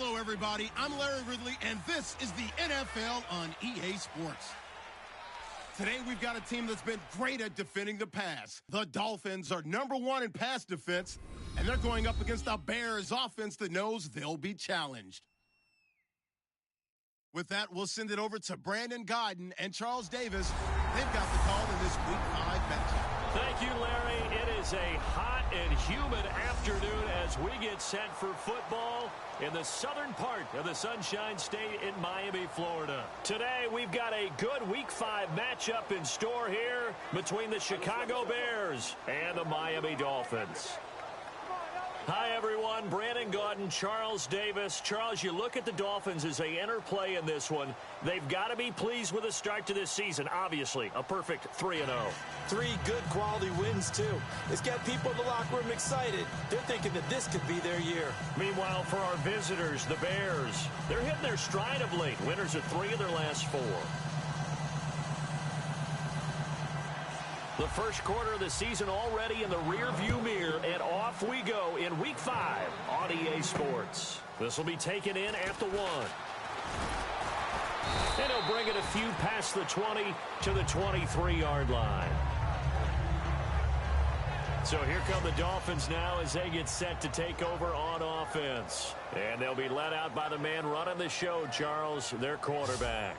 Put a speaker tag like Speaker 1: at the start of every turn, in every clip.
Speaker 1: Hello, everybody. I'm Larry Ridley, and this is the NFL on EA Sports. Today, we've got a team that's been great at defending the pass. The Dolphins are #1 in pass defense, and they're going up against a Bears offense that knows they'll be challenged. With that, we'll send it over to Brandon Gaudin and Charles Davis. They've got the call in this Week 5 matchup.
Speaker 2: Thank you, Larry. It is a hot and humid afternoon as we get set for football in the southern part of the Sunshine State in Miami, Florida. Today, we've got a good Week 5 matchup in store here between the Chicago Bears and the Miami Dolphins. Hi, everyone. Brandon Gaudin, Charles Davis. Charles, you look at the Dolphins as they enter play in this one. They've got to be pleased with the start to this season. Obviously, a perfect 3-0.
Speaker 3: 3 good quality wins, too. It's got people in the locker room excited. They're thinking that this could be their year.
Speaker 2: Meanwhile, for our visitors, the Bears, they're hitting their stride of late. Winners of 3 of their last 4. The first quarter of the season already in the rearview mirror, and off we go in Week 5 on EA Sports. This will be taken in at the 1. And he'll bring it a few past the 20 to the 23-yard line. So here come the Dolphins now as they get set to take over on offense. And they'll be led out by the man running the show, Charles, their quarterback.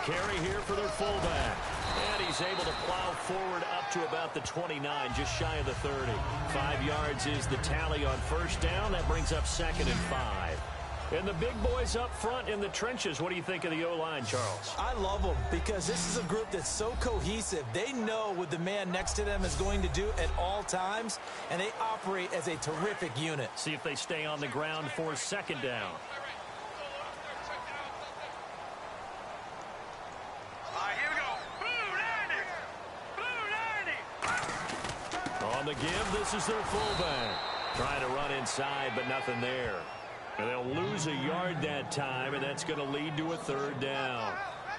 Speaker 2: Carry here for their fullback. And he's able to plow forward up to about the 29, just shy of the 30. 5 yards is the tally on first down. That brings up 2nd and 5. And the big boys up front in the trenches. What do you think of the O-line, Charles?
Speaker 3: I love them because this is a group that's so cohesive. They know what the man next to them is going to do at all times, and they operate as a terrific unit.
Speaker 2: See if they stay on the ground for 2nd down. On the give, this is their fullback. Trying to run inside, but nothing there. And they'll lose a yard that time, and that's going to lead to a 3rd down.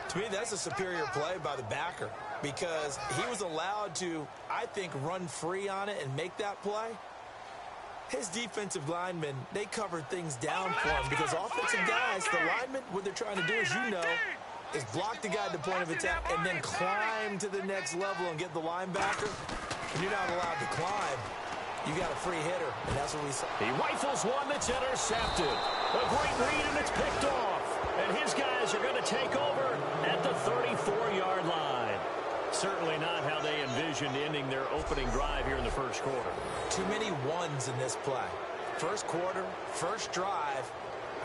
Speaker 3: To me, that's a superior play by the backer because he was allowed to, I think, run free on it and make that play. His defensive linemen, they covered things down for him because offensive guys, the linemen, what they're trying to do, as you know, is block the guy at the point of attack and then climb to the next level and get the linebacker. If you're not allowed to climb, you got a free hitter, and that's what we saw.
Speaker 2: He rifles one that's intercepted. A great read, and it's picked off. And his guys are going to take over at the 34-yard line. Certainly not how they envisioned ending their opening drive here in the first quarter.
Speaker 3: Too many ones in this play. First quarter, first drive,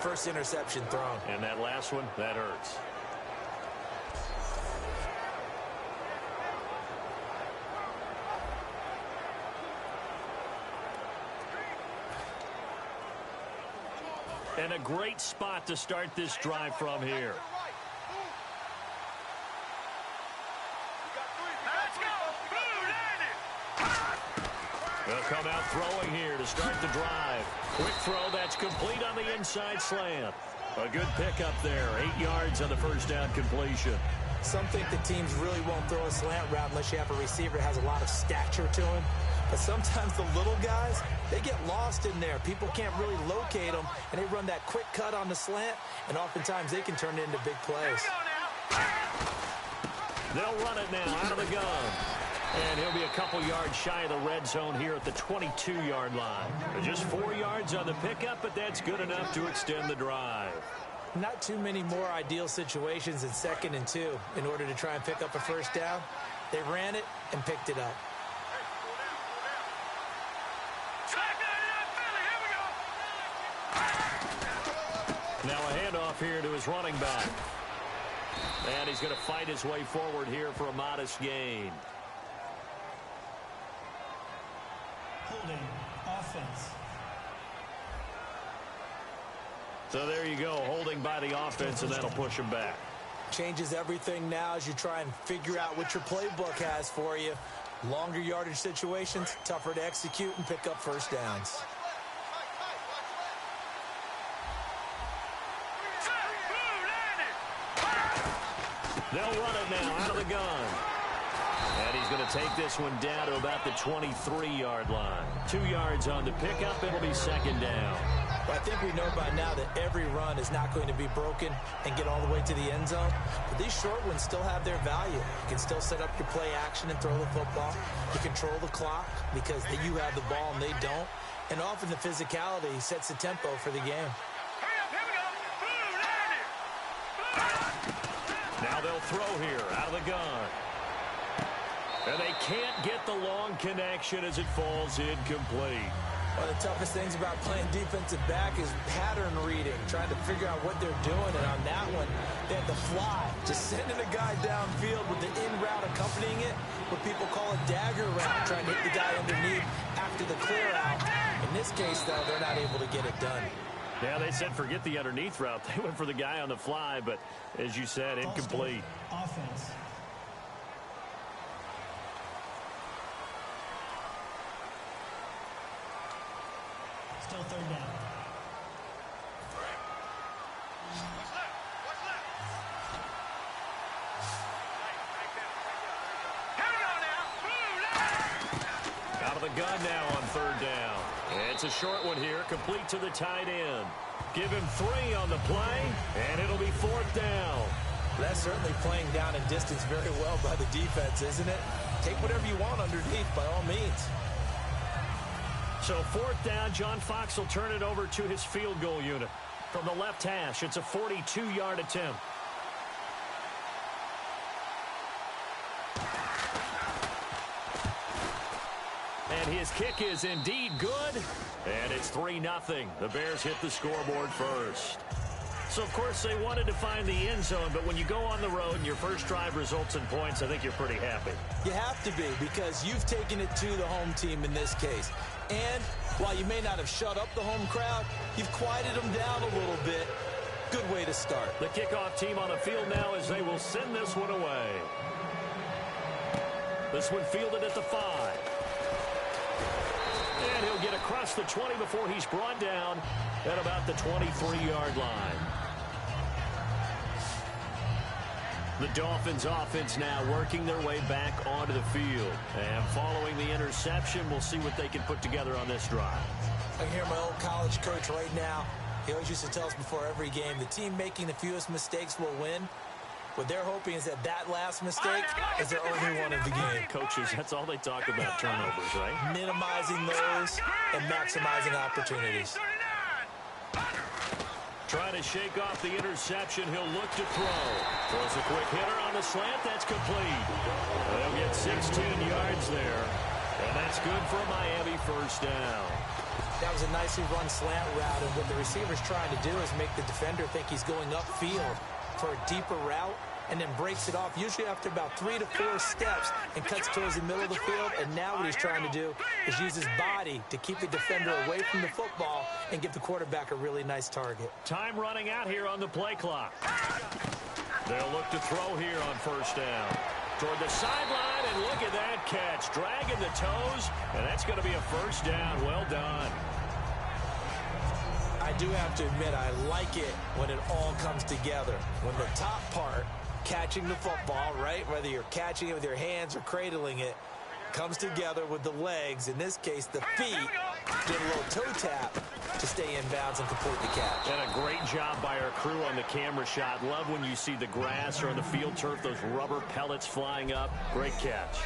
Speaker 3: first interception thrown.
Speaker 2: And that last one, that hurts. And a great spot to start this drive from here. They'll come out throwing here to start the drive. Quick throw, that's complete on the inside slant. A good pickup there, 8 yards on the first down completion.
Speaker 3: Some think the teams really won't throw a slant route unless you have a receiver that has a lot of stature to him. But sometimes the little guys, they get lost in there. People can't really locate them, and they run that quick cut on the slant, and oftentimes they can turn it into big plays.
Speaker 2: They'll run it now out of the gun. And he'll be a couple yards shy of the red zone here at the 22-yard line. Just 4 yards on the pickup, but that's good enough to extend the drive.
Speaker 3: Not too many more ideal situations in 2nd and 2 in order to try and pick up a first down. They ran it and picked it up.
Speaker 2: Now a handoff here to his running back. And he's going to fight his way forward here for a modest gain.
Speaker 4: Holding offense.
Speaker 2: So there you go, holding by the offense, and that'll push him back.
Speaker 3: Changes everything now as you try and figure out what your playbook has for you. Longer yardage situations, tougher to execute and pick up first downs.
Speaker 2: They'll run it now out of the gun. And he's going to take this one down to about the 23-yard line. 2 yards on the pickup. It'll be second down.
Speaker 3: Well, I think we know by now that every run is not going to be broken and get all the way to the end zone. But these short ones still have their value. You can still set up your play action and throw the football. You control the clock because you have the ball and they don't. And often the physicality sets the tempo for the game.
Speaker 2: Now they'll throw here out of the gun. And they can't get the long connection as it falls incomplete.
Speaker 3: One of the toughest things about playing defensive back is pattern reading, trying to figure out what they're doing. And on that one, they had to fly, just sending a guy downfield with the in route accompanying it, what people call a dagger route, trying to hit the guy underneath after the clear out. In this case, though, they're not able to get it done.
Speaker 2: Yeah, they said forget the underneath route. They went for the guy on the fly, but as you said, incomplete.
Speaker 4: Offense. Still third down.
Speaker 2: Out of the gun now on third down. It's a short one here, complete to the tight end. Give him 3 on the play, and it'll be fourth down.
Speaker 3: That's certainly playing down in distance very well by the defense, isn't it? Take whatever you want underneath by all means.
Speaker 2: So fourth down, John Fox will turn it over to his field goal unit. From the left hash, it's a 42-yard attempt. And his kick is indeed good. And it's 3-0. The Bears hit the scoreboard first. So, of course, they wanted to find the end zone, but when you go on the road and your first drive results in points, I think you're pretty happy.
Speaker 3: You have to be, because you've taken it to the home team in this case. And while you may not have shut up the home crowd, you've quieted them down a little bit. Good way to start.
Speaker 2: The kickoff team on the field now as they will send this one away. This one fielded at the 5. And he'll get across the 20 before he's brought down at about the 23-yard line. The Dolphins offense now working their way back onto the field. And following the interception, we'll see what they can put together on this drive.
Speaker 3: I can hear my old college coach right now. He always used to tell us before every game, the team making the fewest mistakes will win. What they're hoping is that last mistake is their only one of the game.
Speaker 2: Coaches, that's all they talk about, turnovers, right?
Speaker 3: Minimizing those and maximizing opportunities.
Speaker 2: Trying to shake off the interception. He'll look to throw. Throws a quick hitter on the slant. That's complete. They'll get 16 yards there. And that's good for a Miami first down.
Speaker 3: That was a nicely run slant route. And what the receiver's trying to do is make the defender think he's going upfield for a deeper route, and then breaks it off, usually after about 3 to 4 steps, and cuts towards the middle of the field. And now what he's trying to do is use his body to keep the defender away from the football and give the quarterback a really nice target.
Speaker 2: Time running out here on the play clock. They'll look to throw here on first down. Toward the sideline, and look at that catch. Dragging the toes, and that's going to be a first down. Well done.
Speaker 3: I do have to admit, I like it when it all comes together. When the top part, catching the football, right, whether you're catching it with your hands or cradling it, comes together with the legs, in this case the feet, did a little toe tap to stay in bounds and complete the catch.
Speaker 2: And a great job by our crew on the camera shot. Love when you see the grass or on the field turf, those rubber pellets flying up. Great catch.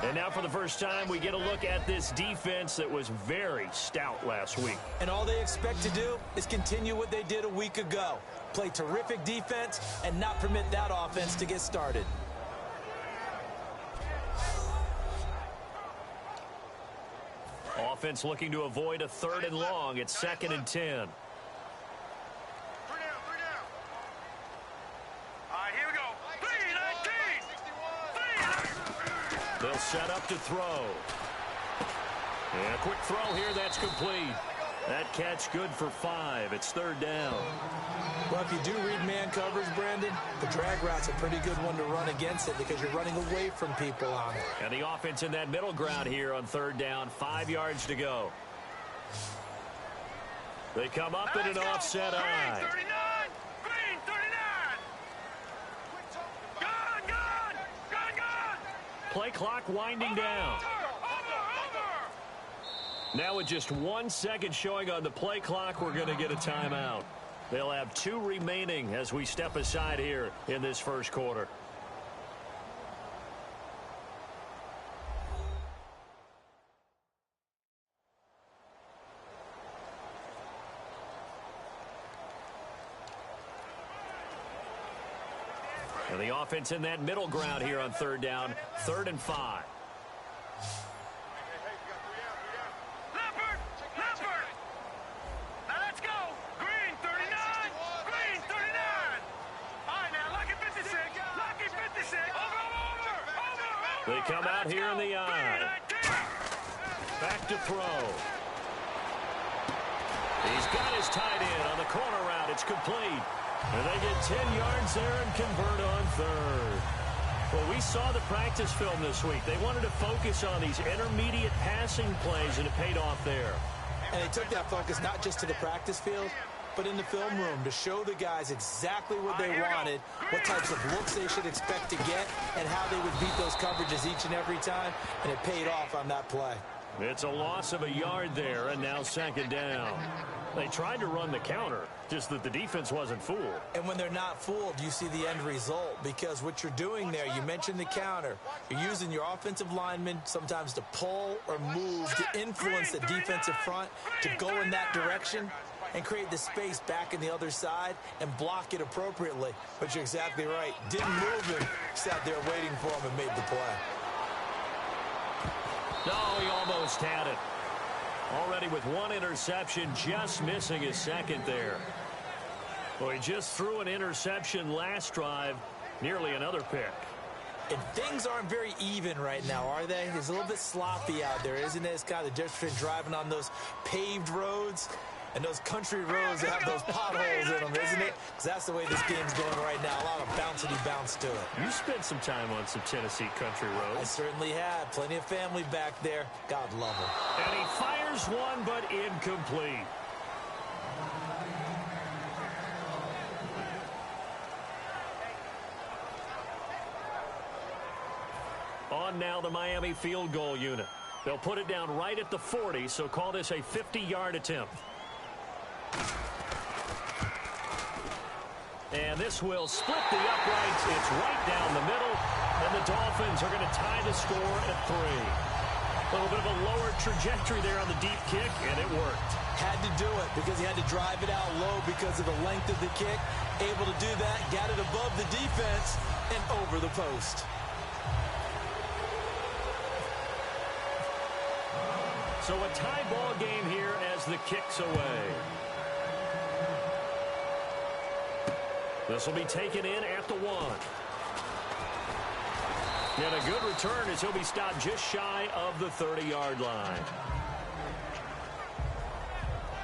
Speaker 2: And now for the first time, we get a look at this defense that was very stout last week.
Speaker 3: And all they expect to do is continue what they did a week ago. Play terrific defense and not permit that offense to get started.
Speaker 2: Offense looking to avoid a 3rd and long. It's 2nd and 10.
Speaker 5: 3 down. All right, here we go. 3-19.
Speaker 2: They'll set up to throw. And a quick throw here, that's complete. That catch good for 5. It's third down.
Speaker 3: Well, if you do read man coverage, Brandon, the drag route's a pretty good one to run against it because you're running away from people on it.
Speaker 2: And the offense in that middle ground here on third down. 5 yards to go. They come up in an offset eye.
Speaker 5: Green 39! Green 39! Gone, gone! Gone, gone!
Speaker 2: Play clock winding down.
Speaker 5: Over!
Speaker 2: Now with just 1 second showing on the play clock, we're going to get a timeout. They'll have 2 remaining as we step aside here in this first quarter. And the offense in that middle ground here on third down, 3rd and 5.
Speaker 5: Leopard! Leopard! Now let's go! Green 39! Green 39! All right, now, lucky 56! Lucky 56! Over!
Speaker 2: They come out here in the eye. Back to throw. He's got his tight end on the corner route. It's complete. And they get 10 yards there and convert on third. Well, we saw the practice film this week. They wanted to focus on these intermediate passing plays, and it paid off there.
Speaker 3: And they took that focus not just to the practice field, but in the film room to show the guys exactly what they wanted, what types of looks they should expect to get, and how they would beat those coverages each and every time, and it paid off on that play.
Speaker 2: It's a loss of a yard there, and now second down. They tried to run the counter, just that the defense wasn't fooled.
Speaker 3: And when they're not fooled, you see the end result, because what you're doing there, you mentioned the counter. You're using your offensive linemen sometimes to pull or move to influence the defensive front to go in that direction and create the space back in the other side and block it appropriately. But you're exactly right. Didn't move him, sat there waiting for him and made the play.
Speaker 2: No, he almost had it. Already with 1 interception, just missing his second there. Well, he just threw an interception last drive, nearly another pick.
Speaker 3: And things aren't very even right now, are they? It's a little bit sloppy out there, isn't it? It's kind of the difference between driving on those paved roads and those country roads that have those potholes in them, isn't it? Because that's the way this game's going right now. A lot of bouncy bounce to it.
Speaker 2: You spent some time on some Tennessee country
Speaker 3: I
Speaker 2: roads.
Speaker 3: certainly have. Plenty of family back there. God love them.
Speaker 2: And he fires one, but incomplete. On now the Miami field goal unit. They'll put it down right at the 40, so call this a 50-yard attempt. And this will split the uprights. It's right down the middle, and the Dolphins are going to tie the score at 3. A little bit of a lower trajectory there on the deep kick, and it worked.
Speaker 3: Had to do it because he had to drive it out low because of the length of the kick. Able to do that, got it above the defense and over the post.
Speaker 2: So a tie ball game here as the kick's away. This will be taken in at the 1. And a good return as he'll be stopped just shy of the 30-yard line.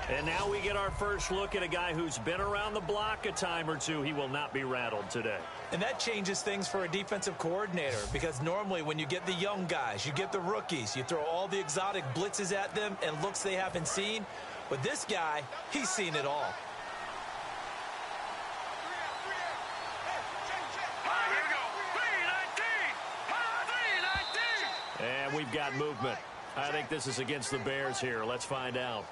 Speaker 2: And now we get our first look at a guy who's been around the block a time or two. He will not be rattled today.
Speaker 3: And that changes things for a defensive coordinator because normally when you get the young guys, you get the rookies, you throw all the exotic blitzes at them and looks they haven't seen. But this guy, he's seen it all.
Speaker 2: And we've got movement. I think this is against the Bears here. Let's find out.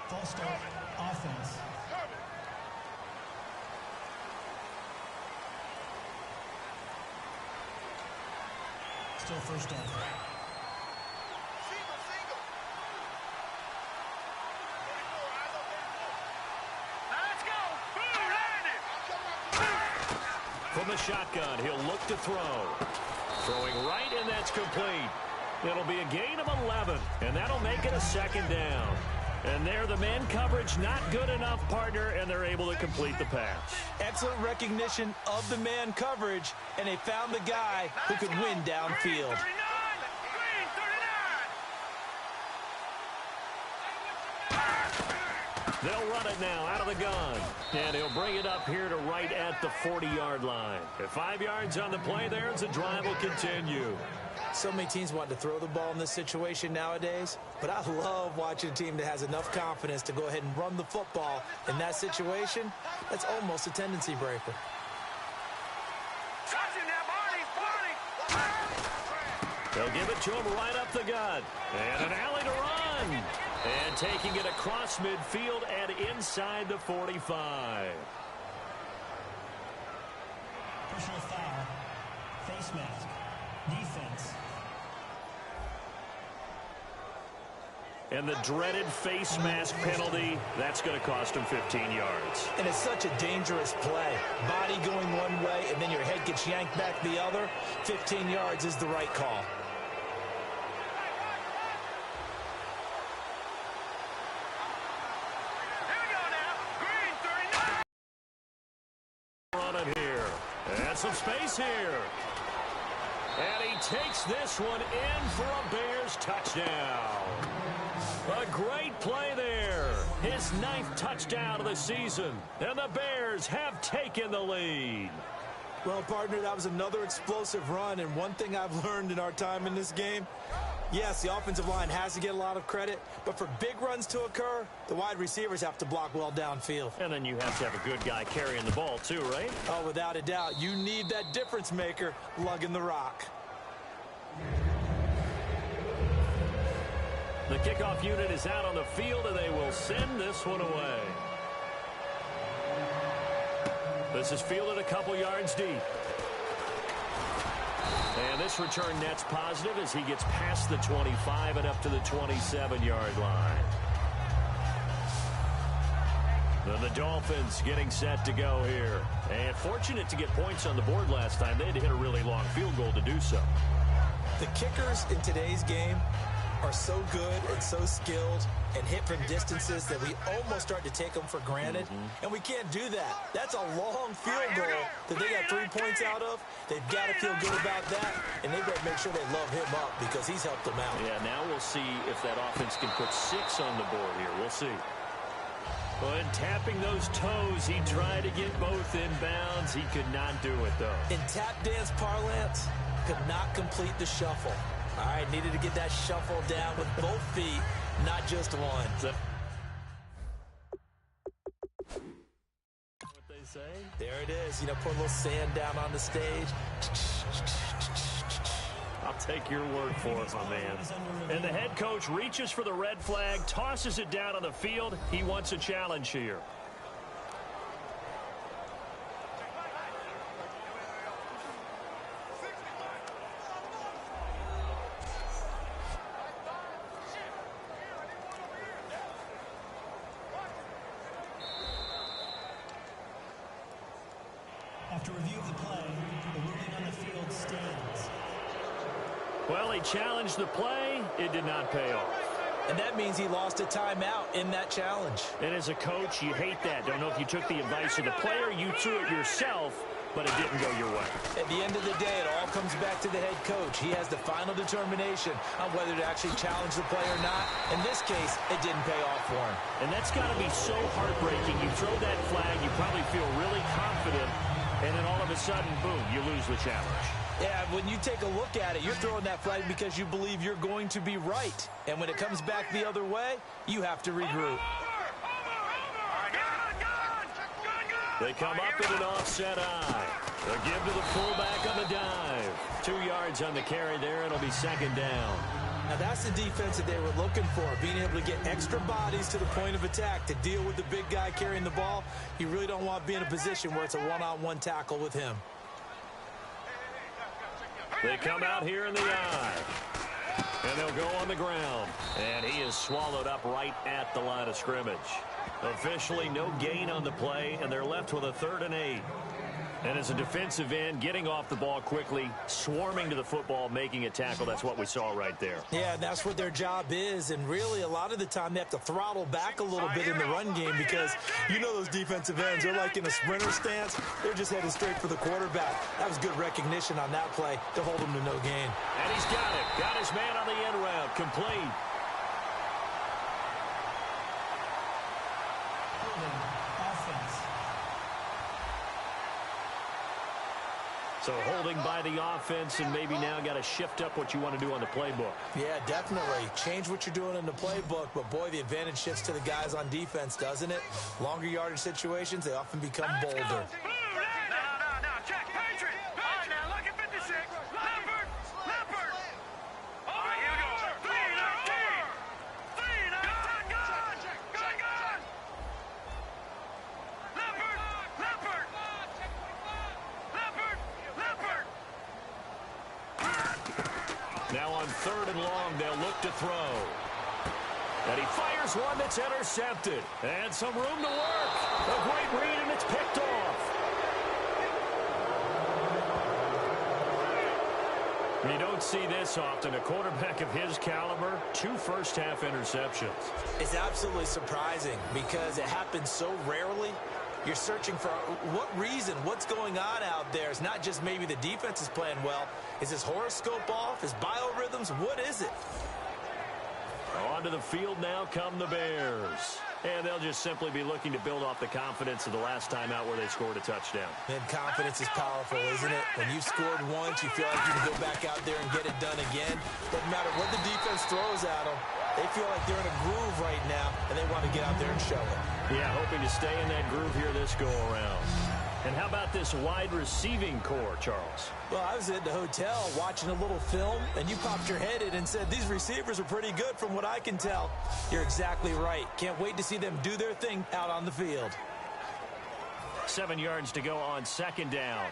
Speaker 4: False start, offense. Still first down.
Speaker 2: From the shotgun, he'll look to throw. Throwing right, and that's complete. It'll be a gain of 11, and that'll make it a second down. And there, the man coverage not good enough, partner, and they're able to complete the pass.
Speaker 3: Excellent recognition of the man coverage, and they found the guy who could win downfield.
Speaker 2: They'll run it now out of the gun. And he'll bring it up here to right at the 40-yard line. At 5 yards on the play there as the drive will continue.
Speaker 3: So many teams want to throw the ball in this situation nowadays, but I love watching a team that has enough confidence to go ahead and run the football in that situation. That's almost a tendency breaker.
Speaker 2: They'll give it to him right up the gut. And an alley to run. And taking it across midfield and inside the 45.
Speaker 4: Personal foul. Face mask. Defense.
Speaker 2: And the dreaded face mask penalty, that's going to cost him 15 yards.
Speaker 3: And it's such a dangerous play. Body going one way, and then your head gets yanked back the other. 15 yards is the right call.
Speaker 2: Running here. And some space here. And he takes this one in for a Bears touchdown. A great play there. His 9th touchdown of the season. And the Bears have taken the lead.
Speaker 3: Well, partner, that was another explosive run. And one thing I've learned in our time in this game, yes, the offensive line has to get a lot of credit. But for big runs to occur, the wide receivers have to block well downfield.
Speaker 2: And then you have to have a good guy carrying the ball too, right?
Speaker 3: Oh, without a doubt. You need that difference maker lugging the rock.
Speaker 2: The kickoff unit is out on the field, and they will send this one away. This is fielded a couple yards deep. And this return net's positive as he gets past the 25 and up to the 27-yard line. Then the Dolphins getting set to go here. And fortunate to get points on the board last time. They had to hit a really long field goal to do so.
Speaker 3: The kickers in today's game are so good and so skilled and hit from distances that we almost start to take them for granted. And we can't do that. That's a long field goal that they got 3 points out of. They've got to feel good about that, and they've got to make sure they love him up because he's helped them out.
Speaker 2: Yeah, now we'll see if that offense can put 6 on the board here. We'll see. But tapping those toes, he tried to get both in bounds. He could not do it, though.
Speaker 3: In tap dance parlance, could not complete the shuffle. All right, needed to get that shuffle down with both feet, not just one.
Speaker 2: What they say?
Speaker 3: There it is. You know, put a little sand down on the stage.
Speaker 2: I'll take your word for it, my man. And the head coach reaches for the red flag, tosses it down on the field. He wants a challenge here.
Speaker 4: After review of the play, the ruling on the field stands.
Speaker 2: Well, he challenged the play. It did not pay off.
Speaker 3: And that means he lost a timeout in that challenge.
Speaker 2: And as a coach, you hate that. Don't know if you took the advice of the player, you threw it yourself, but it didn't go your way.
Speaker 3: At the end of the day, it all comes back to the head coach. He has the final determination on whether to actually challenge the play or not. In this case, it didn't pay off for him.
Speaker 2: And that's got to be so heartbreaking. You throw that flag, you probably feel really confident, and then all of a sudden, boom, you lose the challenge.
Speaker 3: Yeah, when you take a look at it, you're throwing that flag because you believe you're going to be right. And when it comes back the other way, you have to regroup.
Speaker 2: They come up in an offset eye. They'll give to the fullback on the dive. 2 yards on the carry there. It'll be second down.
Speaker 3: Now, that's the defense that they were looking for, being able to get extra bodies to the point of attack to deal with the big guy carrying the ball. You really don't want to be in a position where it's a one-on-one tackle with him.
Speaker 2: They come out here in the eye. And they'll go on the ground. And he is swallowed up right at the line of scrimmage. Officially no gain on the play, and they're left with a 3rd and 8. And as a defensive end, getting off the ball quickly, swarming to the football, making a tackle, that's what we saw right there.
Speaker 3: Yeah, that's what their job is. And really, a lot of the time, they have to throttle back a little bit in the run game because you know those defensive ends, they're like in a sprinter stance. They're just headed straight for the quarterback. That was good recognition on that play to hold him to no gain.
Speaker 2: And he's got it. Got his man on the end route. Complete. So holding by the offense, and maybe now got to shift up what you want to do on the playbook.
Speaker 3: Yeah, definitely. Change what you're doing in the playbook, but boy, the advantage shifts to the guys on defense, doesn't it? Longer yardage situations, they often become bolder.
Speaker 5: No, check. Patriot. All right, now, look at 56. Leopard. All right, here we go. 3-19. 3-19. Gun. Leopard.
Speaker 2: Now on 3rd and long, they'll look to throw. And he fires one that's intercepted. And some room to work. A great read, and it's picked off. You don't see this often. A quarterback of his caliber, 2 first-half interceptions.
Speaker 3: It's absolutely surprising because it happens so rarely. You're searching for what reason, what's going on out there. It's not just maybe the defense is playing well. Is his horoscope off? His biorhythms? What is it?
Speaker 2: Onto the field now come the Bears. And they'll just simply be looking to build off the confidence of the last time out where they scored a touchdown.
Speaker 3: And confidence is powerful, isn't it? When you've scored once, you feel like you can go back out there and get it done again. Doesn't matter what the defense throws at them. They feel like they're in a groove right now, and they want to get out there and show it.
Speaker 2: Yeah, hoping to stay in that groove here this go-around. And how about this wide receiving core, Charles?
Speaker 3: Well, I was at the hotel watching a little film, and you popped your head in and said, these receivers are pretty good from what I can tell. You're exactly right. Can't wait to see them do their thing out on the field.
Speaker 2: 7 yards to go on 2nd down.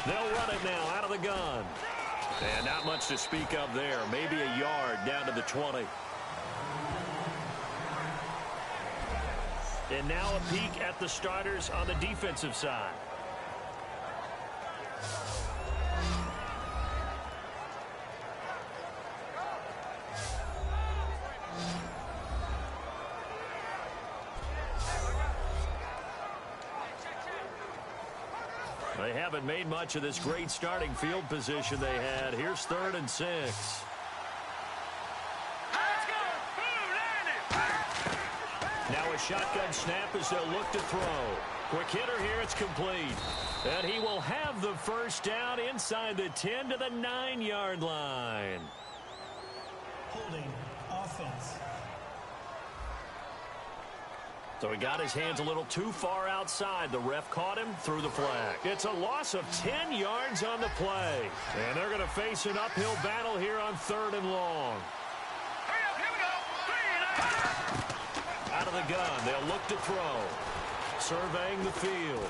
Speaker 2: They'll run it now out of the gun. And not much to speak of there. Maybe a yard down to the 20. And now a peek at the starters on the defensive side. They haven't made much of this great starting field position they had. Here's 3rd and 6. Now a shotgun snap as they'll look to throw. Quick hitter here, it's complete. And he will have the first down inside the 10 to the 9-yard line.
Speaker 4: Holding offense.
Speaker 2: So he got his hands a little too far outside. The ref caught him, threw the flag. It's a loss of 10 yards on the play. And they're going to face an uphill battle here on 3rd and long. Out of the gun, they'll look to throw. Surveying the field.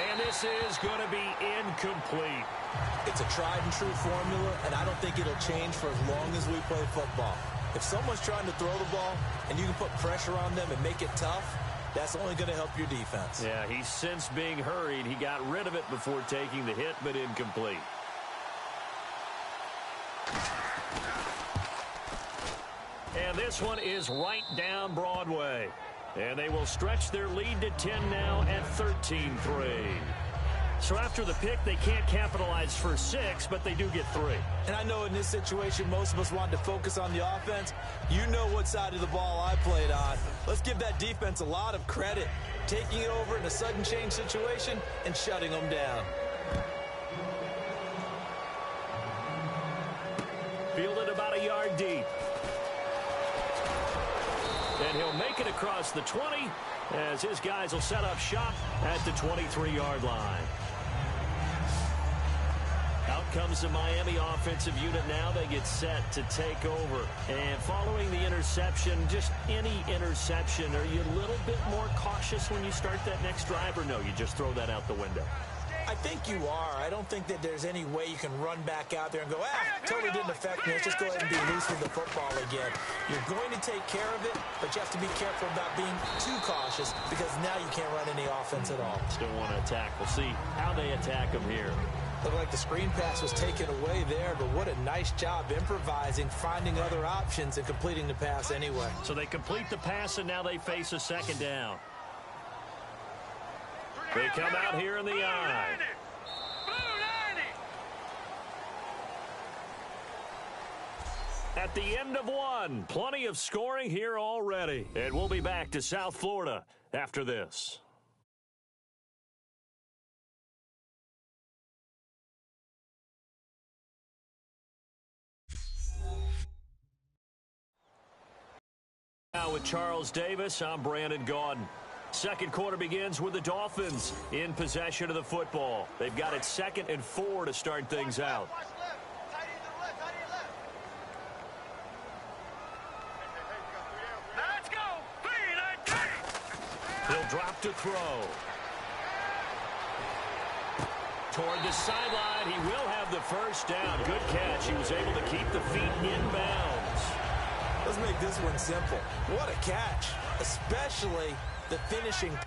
Speaker 2: And this is going to be incomplete.
Speaker 3: It's a tried and true formula, and I don't think it'll change for as long as we play football. If someone's trying to throw the ball and you can put pressure on them and make it tough, that's only going to help your defense.
Speaker 2: Yeah, he's since being hurried. He got rid of it before taking the hit, but incomplete. And this one is right down Broadway. And they will stretch their lead to 10 now at 13-3. So after the pick, they can't capitalize for 6, but they do get 3.
Speaker 3: And I know in this situation, most of us wanted to focus on the offense. You know what side of the ball I played on. Let's give that defense a lot of credit. Taking it over in a sudden change situation and shutting them down.
Speaker 2: Fielded about a yard deep. And he'll make it across the 20 as his guys will set up shop at the 23-yard line. Out comes the Miami offensive unit now. They get set to take over. And following the interception, just any interception, are you a little bit more cautious when you start that next drive, or no, you just throw that out the window?
Speaker 3: I think you are. I don't think that there's any way you can run back out there and go, totally didn't affect me. Let's just go ahead and be loose with the football again. You're going to take care of it, but you have to be careful about being too cautious because now you can't run any offense at all.
Speaker 2: Still want to attack. We'll see how they attack them here.
Speaker 3: Looked like the screen pass was taken away there, but what a nice job improvising, finding other options, and completing the pass anyway.
Speaker 2: So they complete the pass, and now they face a 2nd down. They come out here in the eye. At the end of one, plenty of scoring here already. And we'll be back to South Florida after this. Now with Charles Davis, I'm Brandon Gaudin. Second quarter begins with the Dolphins in possession of the football. They've got it 2nd and 4 to start things out.
Speaker 5: Let's go. 3-19.
Speaker 2: He'll drop to throw. Toward the sideline, he will have the first down. Good catch. He was able to keep the feet in bounds.
Speaker 3: Let's make this one simple. What a catch, especially the finishing.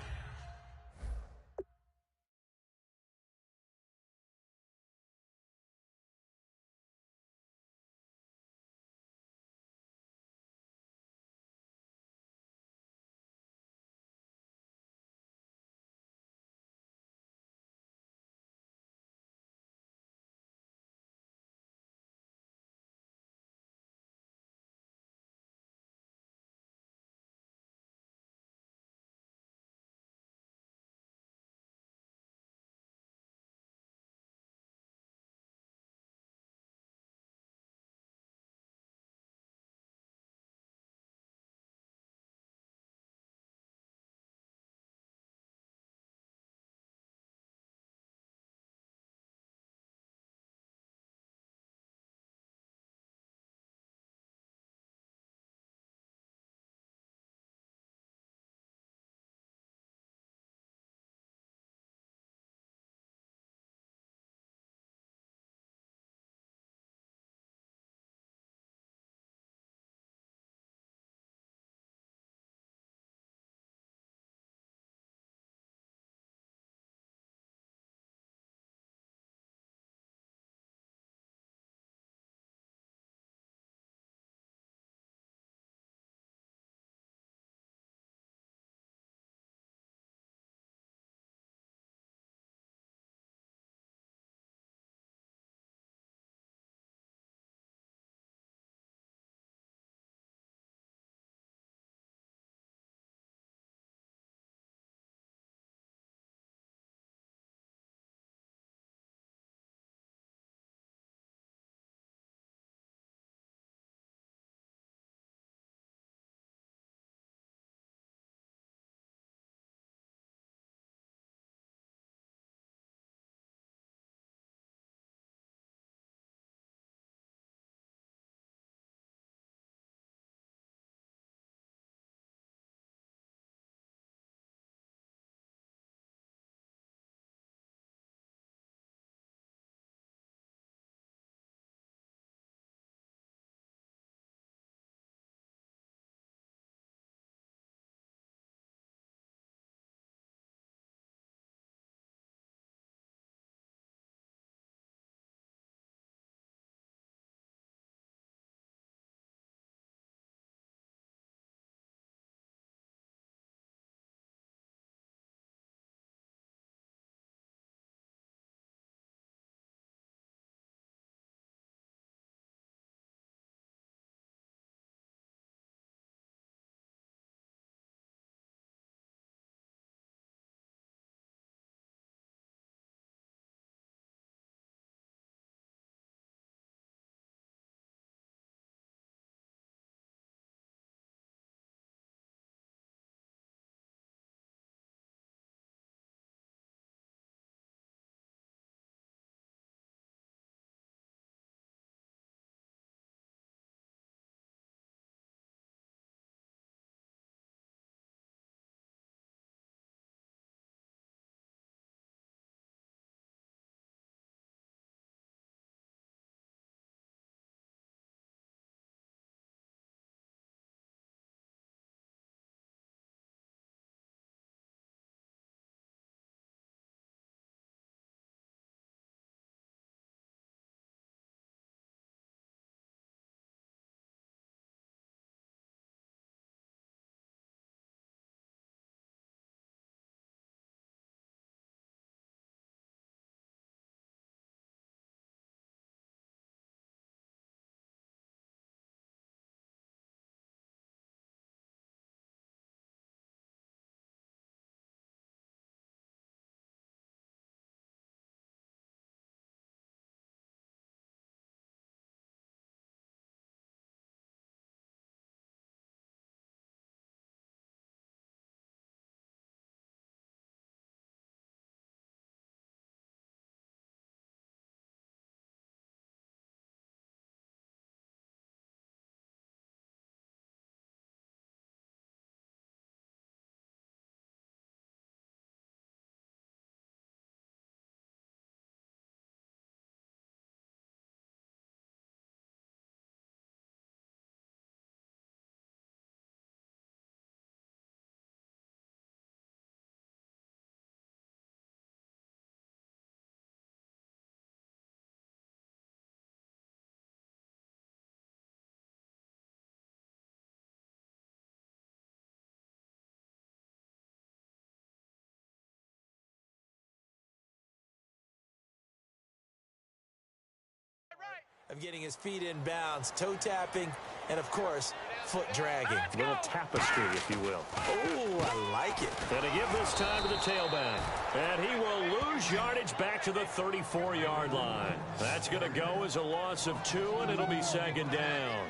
Speaker 3: of getting his feet in bounds, toe tapping, and of course, foot dragging.
Speaker 2: A little tapestry, if you will.
Speaker 3: Oh, I like it.
Speaker 2: And to give this time to the tailback. And he will lose yardage back to the 34-yard line. That's going to go as a loss of 2, and it'll be second down.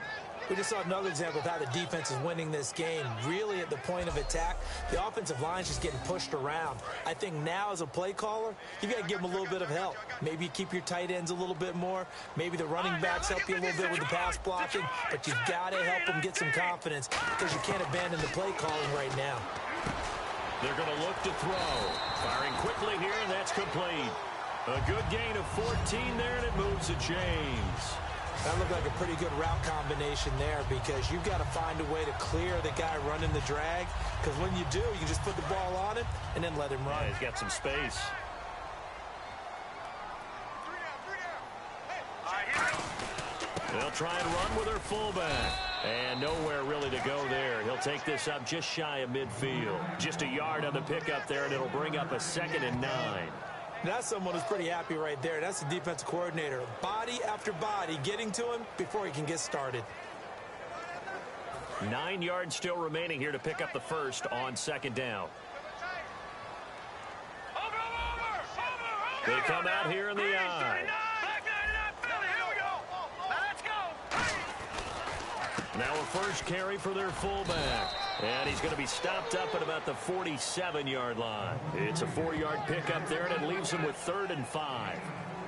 Speaker 3: We just saw another example of how the defense is winning this game. Really at the point of attack, the offensive line's just getting pushed around. I think now as a play caller, you've got to give them a little bit of help. Maybe keep your tight ends a little bit more. Maybe the running backs help you a little bit with the pass blocking. But you've got to help them get some confidence because you can't abandon the play calling right now.
Speaker 2: They're going to look to throw. Firing quickly here, and that's complete. A good gain of 14 there, and it moves the chains.
Speaker 3: That looked like a pretty good route combination there because you've got to find a way to clear the guy running the drag, because when you do, you can just put the ball on him and then let him run.
Speaker 2: Yeah, he's got some space. They'll try and run with their fullback. And nowhere really to go there. He'll take this up just shy of midfield. Just a yard on the pickup there, and it'll bring up a 2nd and 9.
Speaker 3: That's someone who's pretty happy right there. That's the defensive coordinator. Body after body getting to him before he can get started.
Speaker 2: 9 yards still remaining here to pick up the first on 2nd down. They come out here in the eye. Now a first carry for their fullback. And he's going to be stopped up at about the 47-yard line. It's a 4-yard pickup there, and it leaves him with 3rd and 5.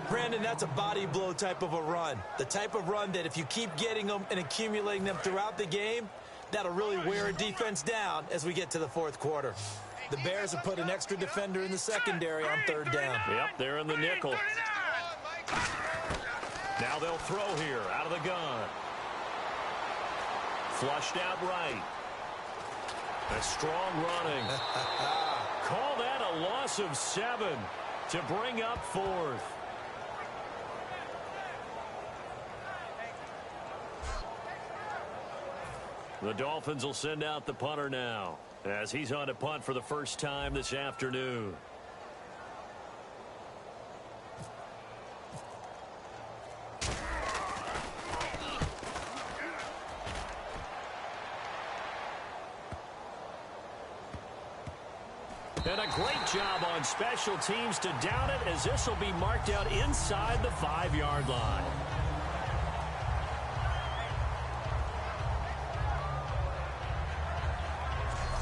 Speaker 3: Brandon, that's a body blow type of a run. The type of run that if you keep getting them and accumulating them throughout the game, that'll really wear a defense down as we get to the 4th quarter. The Bears have put an extra defender in the secondary on 3rd down.
Speaker 2: Yep, they're in the nickel. Now they'll throw here out of the gun. Flushed out right. A strong running. Call that a loss of 7 to bring up 4th. The Dolphins will send out the punter now as he's on to punt for the first time this afternoon. And a great job on special teams to down it, as this will be marked out inside the 5-yard line.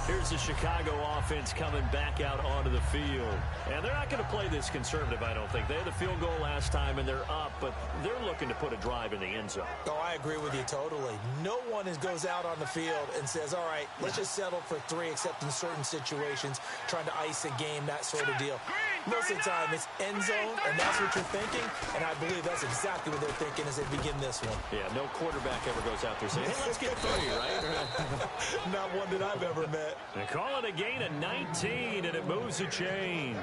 Speaker 2: Here's the Chicago offense coming back out onto the field. And they're not going to play this conservative, I don't think. They had the field goal last time, and they're up, but they're looking to put a drive in the end zone.
Speaker 3: Oh, I agree with you totally. No one goes out on the field and says, all right, let's just settle for 3, except in certain situations, trying to ice a game, that sort of deal. Most of the time, it's end zone, and that's what you're thinking, and I believe that's exactly what they're thinking as they begin this one.
Speaker 2: Yeah, no quarterback ever goes out there saying, hey, let's get 3, right?
Speaker 3: Not one that I've ever met.
Speaker 2: They call it a gain of 19, and it moves the chains.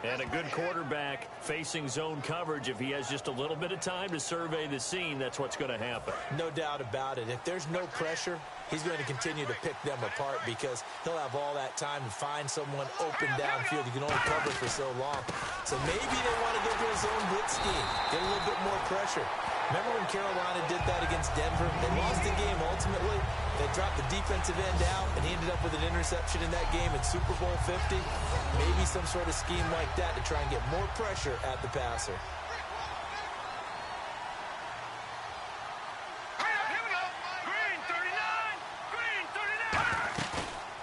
Speaker 2: And a good quarterback facing zone coverage, if he has just a little bit of time to survey the scene, that's what's going to happen.
Speaker 3: No doubt about it. If there's no pressure, he's going to continue to pick them apart because he'll have all that time to find someone open downfield. You can only cover for so long. So maybe they want to go to a zone blitz scheme, get a little bit more pressure. Remember when Carolina did that against Denver? They lost the game ultimately. They dropped the defensive end out, and he ended up with an interception in that game in Super Bowl 50. Maybe some sort of scheme like that to try and get more pressure at the passer.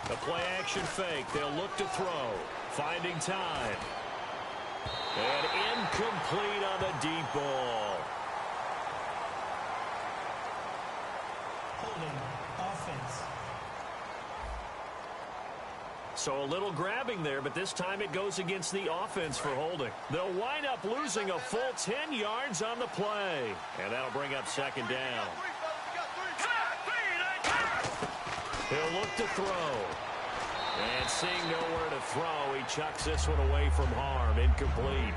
Speaker 2: A play-action fake. They'll look to throw. Finding time. And incomplete on the deep ball.
Speaker 4: Holding offense.
Speaker 2: So a little grabbing there, but this time it goes against the offense for holding. They'll wind up losing a full 10 yards on the play. And that'll bring up 2nd down. He'll look to throw. And seeing nowhere to throw, he chucks this one away from harm. Incomplete.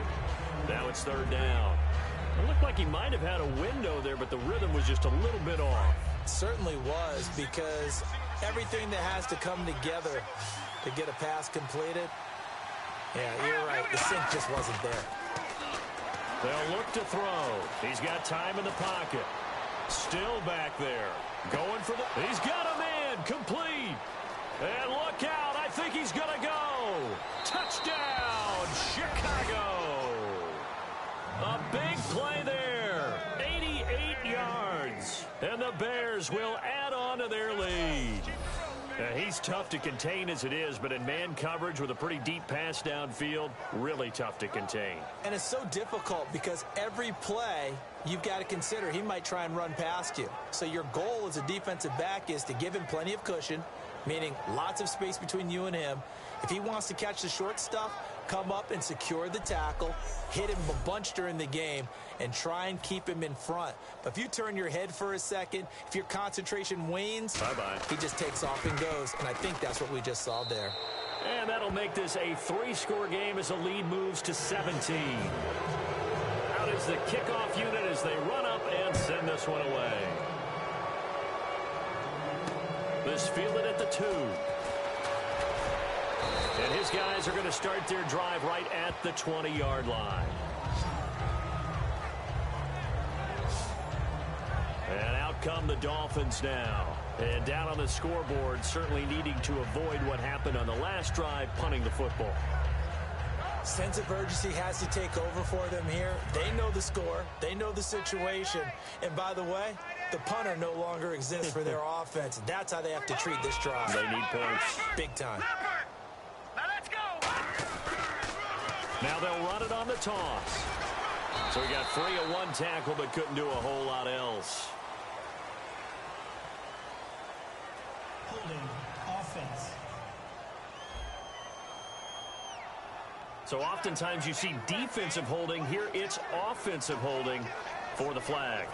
Speaker 2: Now it's 3rd down. It looked like he might have had a window there, but the rhythm was just a little bit off.
Speaker 3: It certainly was, because everything that has to come together to get a pass completed, yeah, you're right, the sync just wasn't there.
Speaker 2: They'll look to throw. He's got time in the pocket. Still back there. Going for the... He's got a man. Complete. And look out. I think he's going to go. Touchdown, Chicago. A big play there. 88 yards. And the Bears will add on to their lead. He's tough to contain as it is, but in man coverage with a pretty deep pass downfield, really tough to contain.
Speaker 3: And it's so difficult because every play you've got to consider he might try and run past you. So your goal as a defensive back is to give him plenty of cushion, meaning lots of space between you and him. If he wants to catch the short stuff, come up and secure the tackle, hit him a bunch during the game, and try and keep him in front. But if you turn your head for a second, if your concentration wanes,
Speaker 2: bye-bye.
Speaker 3: He just takes off and goes, and I think that's what we just saw there.
Speaker 2: And that'll make this a 3-score game as the lead moves to 17. Out is the kickoff unit as they run up and send this one away. This fielded at the 2. And his guys are going to start their drive right at the 20-yard line. And out come the Dolphins now. And down on the scoreboard, certainly needing to avoid what happened on the last drive, punting the football.
Speaker 3: Sense of urgency has to take over for them here. They know the score. They know the situation. And by the way, the punter no longer exists for their offense. That's how they have to treat this drive.
Speaker 2: They need points.
Speaker 3: Big time.
Speaker 5: Now let's go.
Speaker 2: Now they'll run it on the toss. So he got free of one tackle but couldn't do a whole lot else.
Speaker 4: Holding offense.
Speaker 2: So oftentimes you see defensive holding. Here it's offensive holding for the flag.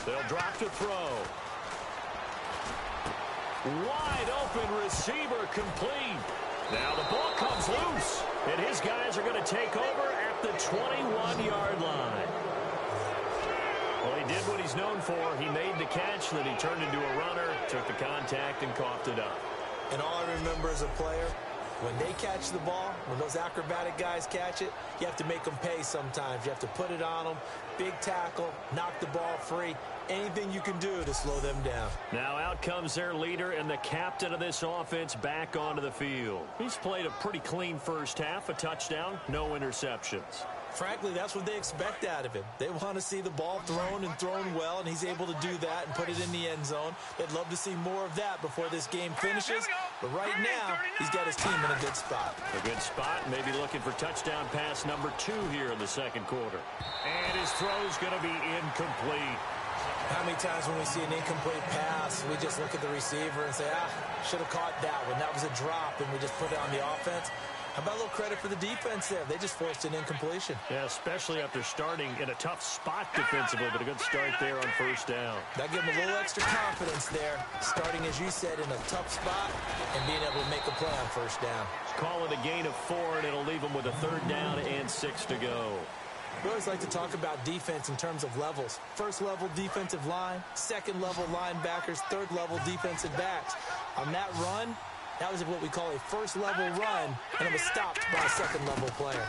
Speaker 2: They'll drop to throw. Wide open receiver complete. Now the ball comes loose, and his guys are going to take over at the 21-yard line. Well, he did what he's known for. He made the catch, then he turned into a runner, took the contact, and coughed it up.
Speaker 3: And all I remember as a player, when they catch the ball, when those acrobatic guys catch it, you have to make them pay sometimes. You have to put it on them, big tackle, knock the ball free, anything you can do to slow them down.
Speaker 2: Now out comes their leader and the captain of this offense back onto the field. He's played a pretty clean first half, a touchdown, no interceptions.
Speaker 3: Frankly, that's what they expect out of him. They want to see the ball thrown and thrown well, and he's able to do that and put it in the end zone. They'd love to see more of that before this game finishes. But right now, he's got his team in a good spot.
Speaker 2: A good spot, maybe looking for touchdown pass number 2 here in the second quarter. And his throw's going to be incomplete.
Speaker 3: How many times when we see an incomplete pass, we just look at the receiver and say, should have caught that one. That was a drop, and we just put it on the offense. How about a little credit for the defense there? They just forced an incompletion.
Speaker 2: Yeah, especially after starting in a tough spot defensively, but a good start there on first down.
Speaker 3: That gave them a little extra confidence there, starting, as you said, in a tough spot and being able to make a play on first down.
Speaker 2: Call it a gain of 4, and it'll leave them with a 3rd down and 6 to go.
Speaker 3: We always like to talk about defense in terms of levels. First level defensive line, second level linebackers, third level defensive backs. On that run, that was what we call a first level run, and it was stopped by a second level player.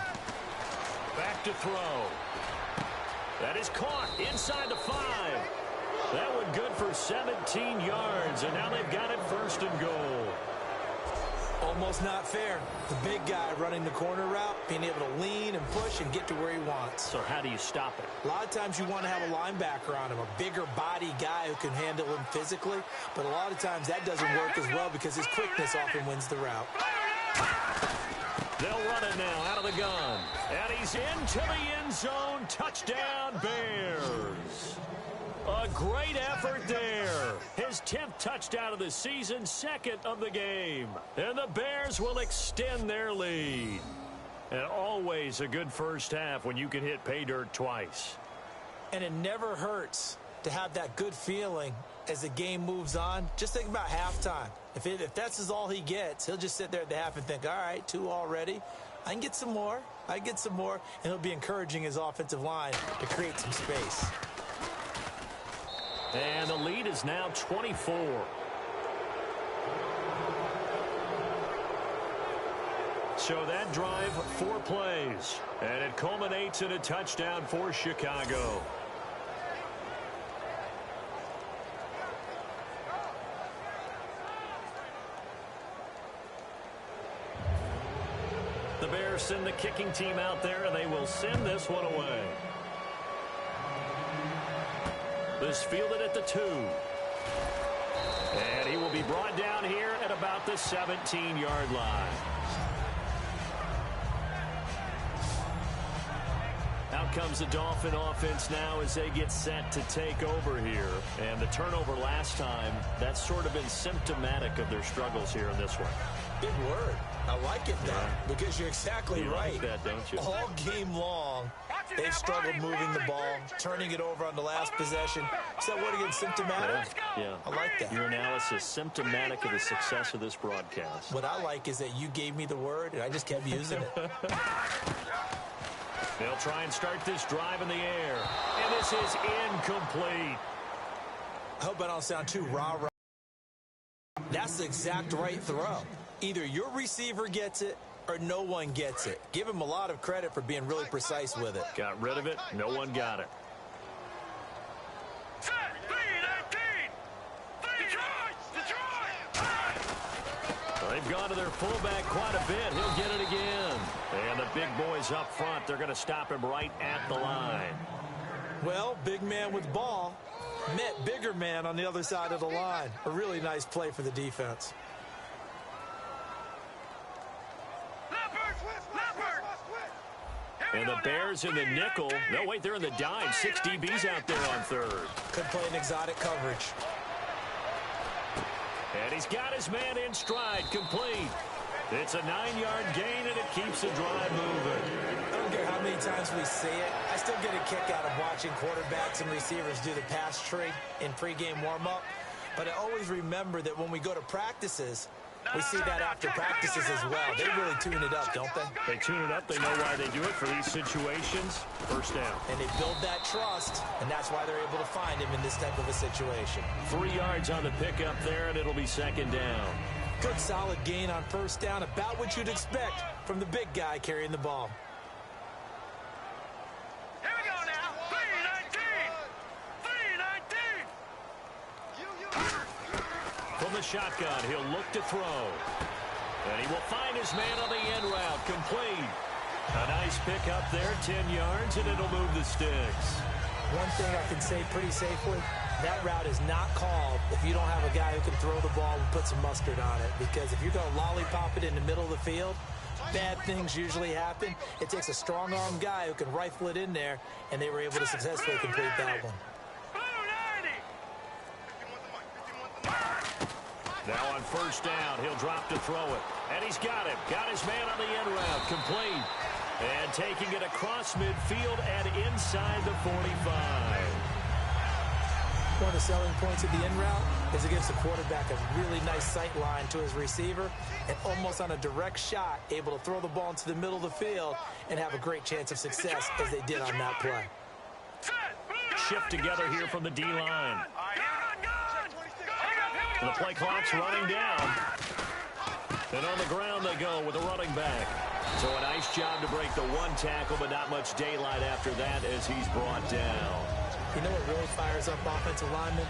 Speaker 2: Back to throw. That is caught inside the 5. That one good for 17 yards, and now they've got it 1st and goal.
Speaker 3: Almost not fair. The big guy running the corner route, being able to lean and push and get to where he wants.
Speaker 2: So how do you stop it?
Speaker 3: A lot of times you want to have a linebacker on him, a bigger body guy who can handle him physically, but a lot of times that doesn't work as well because his quickness often wins the route.
Speaker 2: They'll run it now out of the gun. And he's into the end zone. Touchdown, Bears. A great effort there. His 10th touchdown of the season, 2nd of the game. And the Bears will extend their lead. And always a good first half when you can hit pay dirt twice.
Speaker 3: And it never hurts to have that good feeling as the game moves on. Just think about halftime. If that's all he gets, he'll just sit there at the half and think, all right, 2 already. I can get some more. And he'll be encouraging his offensive line to create some space.
Speaker 2: And the lead is now 24. So that drive, 4 plays. And it culminates in a touchdown for Chicago. The Bears send the kicking team out there, and they will send this one away. This fielded at the 2. And he will be brought down here at about the 17-yard line. Out comes the Dolphin offense now as they get set to take over here. And the turnover last time, that's sort of been symptomatic of their struggles here in this one.
Speaker 3: Big word. I like it, though, because you're exactly right.
Speaker 2: You like that, don't you?
Speaker 3: All game long, they've struggled moving the ball, turning it over on the last possession. Is that word again, symptomatic?
Speaker 2: Yeah.
Speaker 3: I like that.
Speaker 2: Your analysis, symptomatic of the success of this broadcast.
Speaker 3: What I like is that you gave me the word, and I just kept using it.
Speaker 2: They'll try and start this drive in the air. And this is incomplete.
Speaker 3: I hope I don't sound too rah-rah. That's the exact right throw. Either your receiver gets it or no one gets it. Give him a lot of credit for being really precise with it.
Speaker 2: Got rid of it. No one got it.
Speaker 5: Set, 3-19. Detroit.
Speaker 2: Well, they've gone to their fullback quite a bit. He'll get it again. And the big boys up front, they're going to stop him right at the line.
Speaker 3: Well, big man with ball met bigger man on the other side of the line. A really nice play for the defense.
Speaker 2: And the Bears in the nickel. No, wait, they're in the dime. 6 DBs out there on third.
Speaker 3: Could play an exotic coverage.
Speaker 2: And he's got his man in stride, complete. It's a 9-yard gain, and it keeps the drive moving.
Speaker 3: I don't care how many times we see it. I still get a kick out of watching quarterbacks and receivers do the pass tree in pregame warm-up. But I always remember that when we go to practices, we see that after practices as well. They really tune it up, don't they?
Speaker 2: They tune it up. They know why they do it for these situations. First down.
Speaker 3: And they build that trust, and that's why they're able to find him in this type of a situation.
Speaker 2: 3 yards on the pickup there, and it'll be second down.
Speaker 3: Good solid gain on first down, about what you'd expect from the big guy carrying the ball.
Speaker 5: Here we go now. 3-19.
Speaker 2: From the shotgun, he'll look to throw. And he will find his man on the end route, complete. A nice pickup there, 10 yards, and it'll move the sticks.
Speaker 3: One thing I can say pretty safely, that route is not called if you don't have a guy who can throw the ball and put some mustard on it. Because if you're going to lollipop it in the middle of the field, bad things usually happen. It takes a strong-arm guy who can rifle it in there, and they were able to successfully complete that one.
Speaker 2: Now on first down, he'll drop to throw it. And he's got him. Got his man on the end route, complete. And taking it across midfield and inside the 45.
Speaker 3: One of the selling points of the in route is it gives the quarterback a really nice sight line to his receiver and almost on a direct shot able to throw the ball into the middle of the field and have a great chance of success as they did on that play.
Speaker 2: Shift together here from the D-line. The play clock's running down. And on the ground they go with a running back. So a nice job to break the one tackle, but not much daylight after that as he's brought down.
Speaker 3: You know what really fires up offensive linemen?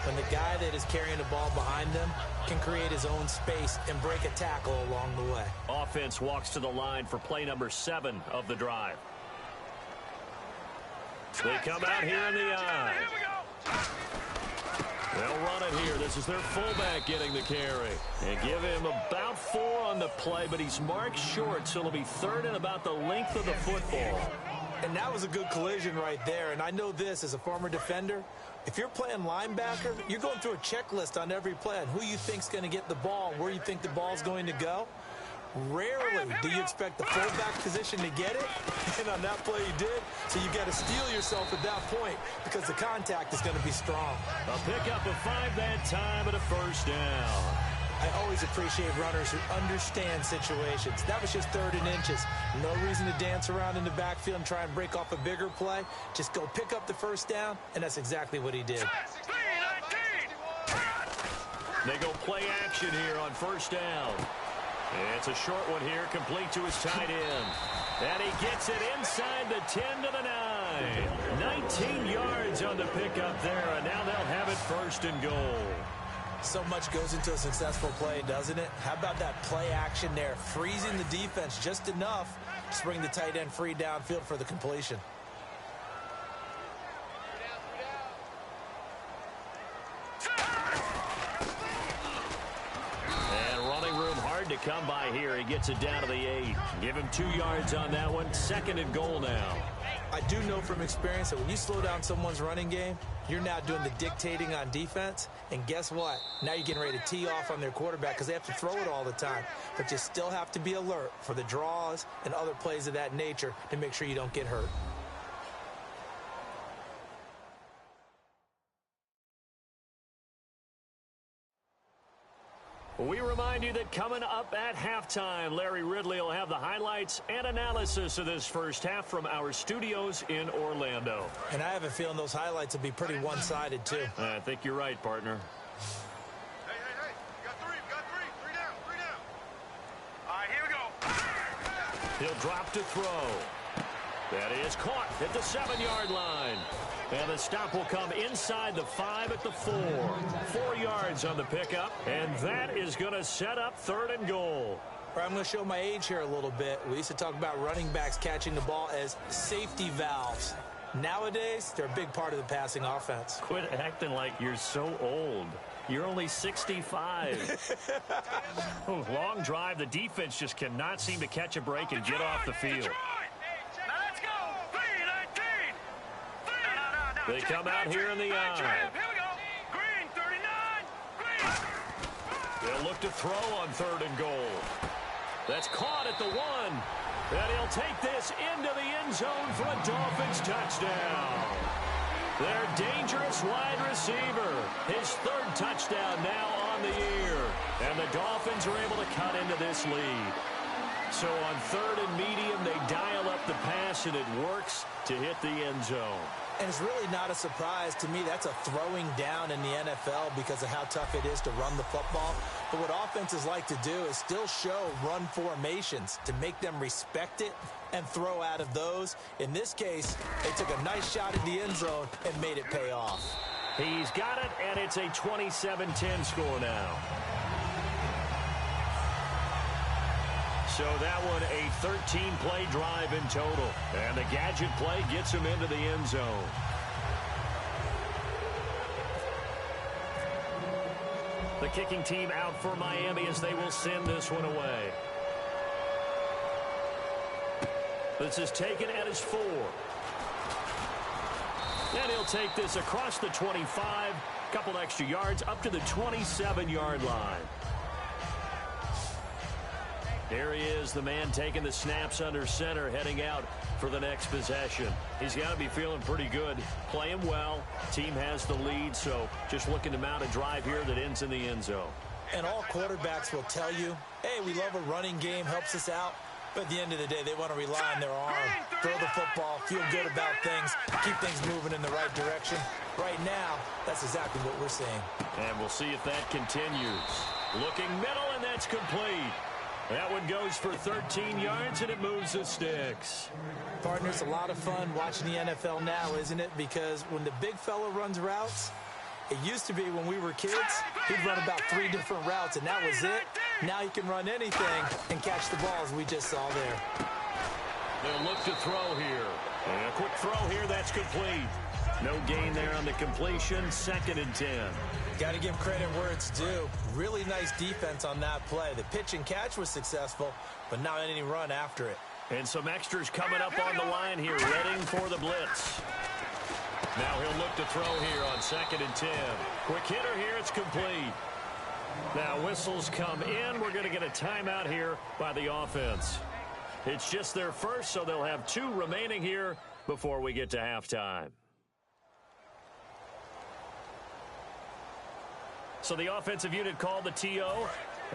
Speaker 3: When the guy that is carrying the ball behind them can create his own space and break a tackle along the way.
Speaker 2: Offense walks to the line for play number 7 of the drive. They come out here in the eye. They'll run it here. This is their fullback getting the carry. And give him about 4 on the play, but he's marked short, so it'll be third and about the length of the football.
Speaker 3: And that was a good collision right there. And I know this as a former defender. If you're playing linebacker, you're going through a checklist on every play on who you think's going to get the ball, where you think the ball's going to go. Rarely do you expect the fullback position to get it, and on that play he did. So you got to steel yourself at that point because the contact is going to be strong.
Speaker 2: A pickup of 5 that time and a first down.
Speaker 3: I always appreciate runners who understand situations. That was just 3rd and inches. No reason to dance around in the backfield and try and break off a bigger play. Just go pick up the first down, and that's exactly what he did.
Speaker 2: They go play action here on first down. It's a short one here, complete to his tight end. And he gets it inside the 10 to the 9. 19 yards on the pickup there, and now they'll have it first and goal.
Speaker 3: So much goes into a successful play, doesn't it? How about that play action there, freezing the defense just enough to bring the tight end free downfield for the completion.
Speaker 2: To come by here. He gets it down to the 8. Give him 2 yards on that one. Second and goal now.
Speaker 3: I do know from experience that when you slow down someone's running game, you're now doing the dictating on defense. And guess what? Now you're getting ready to tee off on their quarterback because they have to throw it all the time. But you still have to be alert for the draws and other plays of that nature to make sure you don't get hurt.
Speaker 2: We remind you that coming up at halftime, Larry Ridley will have the highlights and analysis of this first half from our studios in Orlando.
Speaker 3: And I have a feeling those highlights will be pretty one-sided, too.
Speaker 2: I think you're right, partner.
Speaker 5: Hey. You got three. Three down. All right, here we go.
Speaker 2: He'll drop to throw. That is caught at the 7-yard line. And the stop will come inside the 5 at the 4. 4 yards on the pickup, and that is going to set up third and goal.
Speaker 3: I'm going to show my age here a little bit. We used to talk about running backs catching the ball as safety valves. Nowadays, they're a big part of the passing offense.
Speaker 2: Quit acting like you're so old. You're only 65. Long drive. The defense just cannot seem to catch a break and get off the field. They come out here in the eye.
Speaker 5: Here we go. Green, 39. Green.
Speaker 2: They'll look to throw on third and goal. That's caught at the 1. And he'll take this into the end zone for a Dolphins touchdown. Their dangerous wide receiver. His third touchdown now on the year. And the Dolphins are able to cut into this lead. So on third and medium, they dial up the pass, and it works to hit the end zone.
Speaker 3: And it's really not a surprise to me. That's a throwing down in the NFL because of how tough it is to run the football. But what offenses like to do is still show run formations to make them respect it and throw out of those. In this case, they took a nice shot at the end zone and made it pay off.
Speaker 2: He's got it, and it's a 27-10 score now. So that one, a 13-play drive in total. And the gadget play gets him into the end zone. The kicking team out for Miami as they will send this one away. This is taken at his 4. And he'll take this across the 25, couple extra yards up to the 27-yard line. Here he is, the man taking the snaps under center, heading out for the next possession. He's got to be feeling pretty good, playing well. Team has the lead, so just looking to mount a drive here that ends in the end zone.
Speaker 3: And all quarterbacks will tell you, hey, we love a running game, helps us out. But at the end of the day, they want to rely on their arm, throw the football, feel good about things, keep things moving in the right direction. Right now, that's exactly what we're seeing.
Speaker 2: And we'll see if that continues. Looking middle, and that's complete. That one goes for 13 yards, and it moves the sticks.
Speaker 3: Partner, it's a lot of fun watching the NFL now, isn't it? Because when the big fella runs routes, it used to be when we were kids, he'd run about 3 different routes, and that was it. Now he can run anything and catch the ball, as we just saw there.
Speaker 2: They'll look to throw here. And a quick throw here, that's complete. No gain there on the completion, 2nd and 10.
Speaker 3: Got to give credit where it's due. Really nice defense on that play. The pitch and catch was successful, but not any run after it.
Speaker 2: And some extras coming up on the line here, readying for the blitz. Now he'll look to throw here on 2nd and 10. Quick hitter here, it's complete. Now whistles come in. We're going to get a timeout here by the offense. It's just their first, so they'll have 2 remaining here before we get to halftime. So the offensive unit called the TO,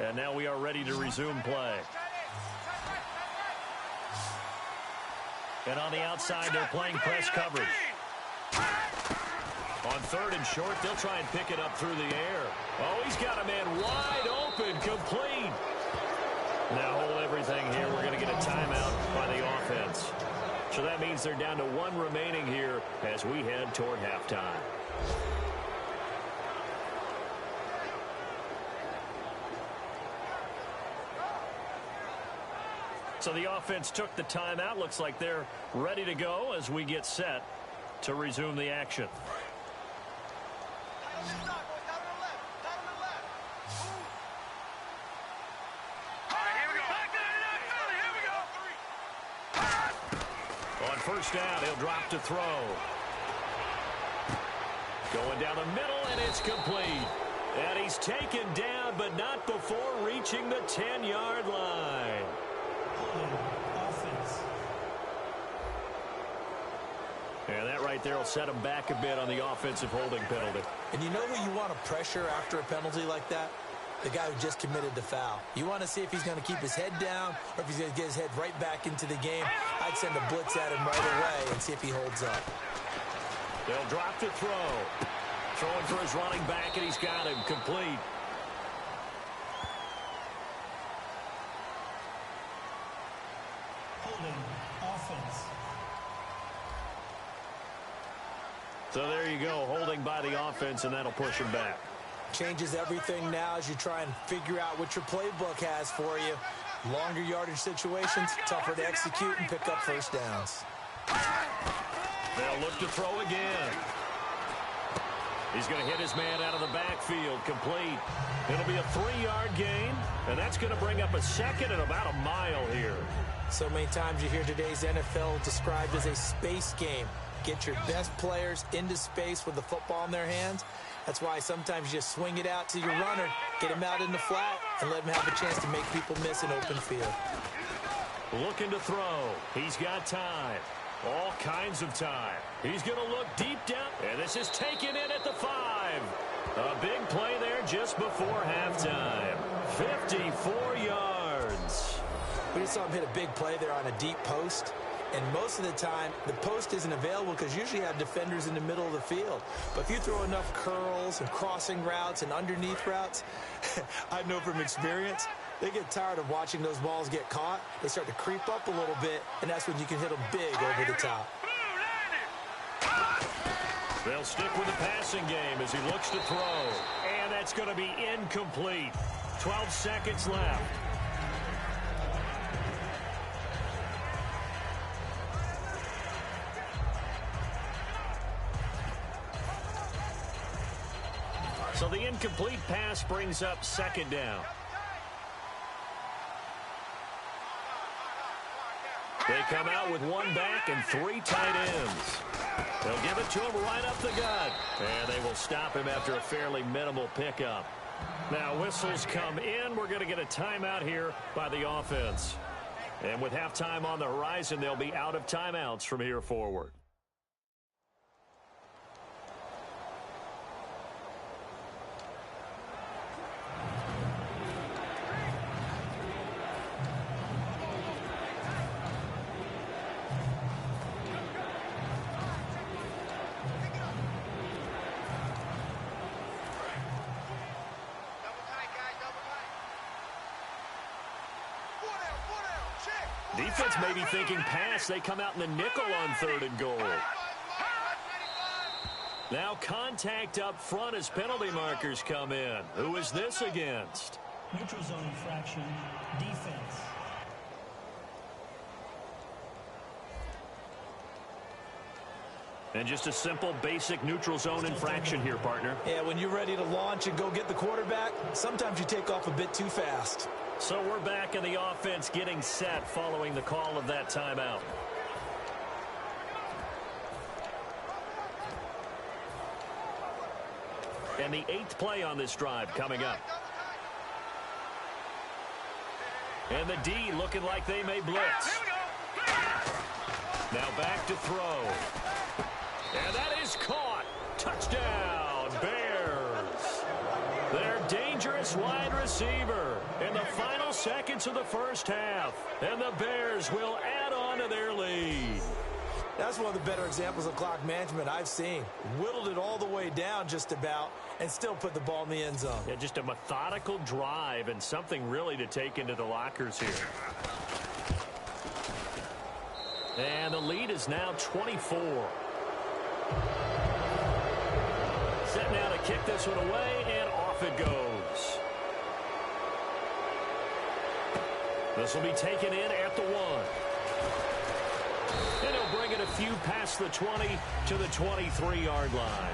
Speaker 2: and now we are ready to resume play. And on the outside, they're playing press coverage. On 3rd and short. They'll try and pick it up through the air. Oh, he's got a man wide open, complete. Now hold everything here. We're going to get a timeout by the offense. So that means they're down to 1 remaining here as we head toward halftime. So the offense took the timeout. Looks like they're ready to go as we get set to resume the action. On first down, he'll drop to throw. Going down the middle, and it's complete. And he's taken down, but not before reaching the 10-yard line.
Speaker 4: Offense.
Speaker 2: And that right there will set him back a bit on the offensive holding penalty.
Speaker 3: And you know who you want to pressure after a penalty like that? The guy who just committed the foul. You want to see if he's going to keep his head down or if he's going to get his head right back into the game. I'd send a blitz at him right away and see if he holds up.
Speaker 2: They'll drop to throw. Throwing for his running back, and he's got him complete.
Speaker 4: Holding. Offense.
Speaker 2: So there you go, holding by the offense, and that'll push him back.
Speaker 3: Changes everything now as you try and figure out what your playbook has for you. Longer yardage situations, tougher to execute and pick up first downs.
Speaker 2: They'll look to throw again. He's going to hit his man out of the backfield, complete. It'll be a 3-yard gain, and that's going to bring up a second and about a mile here.
Speaker 3: So many times you hear today's NFL described as a space game. Get your best players into space with the football in their hands. That's why sometimes you just swing it out to your runner, get him out in the flat, and let him have a chance to make people miss an open field.
Speaker 2: Looking to throw. He's got time. All kinds of time. He's going to look deep down, and this is taken in at the 5. A big play there just before halftime. 54 yards.
Speaker 3: We just saw him hit a big play there on a deep post. And most of the time, the post isn't available because usually you have defenders in the middle of the field. But if you throw enough curls and crossing routes and underneath routes, I know from experience, they get tired of watching those balls get caught. They start to creep up a little bit, and that's when you can hit them big over the top.
Speaker 2: They'll stick with the passing game as he looks to throw. And that's going to be incomplete. 12 seconds left. So the incomplete pass brings up second down. They come out with 1 back and 3 tight ends. They'll give it to him right up the gut. And they will stop him after a fairly minimal pickup. Now whistles come in. We're going to get a timeout here by the offense. And with halftime on the horizon, they'll be out of timeouts from here forward. Defense may be thinking pass. They come out in the nickel on 3rd and goal. Now contact up front as penalty markers come in. Who is this against?
Speaker 4: Neutral zone infraction. Defense.
Speaker 2: And just a simple, basic neutral zone infraction here, partner.
Speaker 3: Yeah, when you're ready to launch and go get the quarterback, sometimes you take off a bit too fast.
Speaker 2: So we're back in the offense getting set following the call of that timeout. And the 8th play on this drive coming up. And the D looking like they may blitz. Now back to throw. And that is caught. Touchdown, Bears. Their dangerous wide receiver in the final seconds of the first half. And the Bears will add on to their lead.
Speaker 3: That's one of the better examples of clock management I've seen. Whittled it all the way down just about and still put the ball in the end zone.
Speaker 2: Yeah, just a methodical drive and something really to take into the lockers here. And the lead is now 24. Set now to kick this one away, and off it goes. This will be taken in at the 1. And he'll bring it a few past the 20 to the 23-yard line.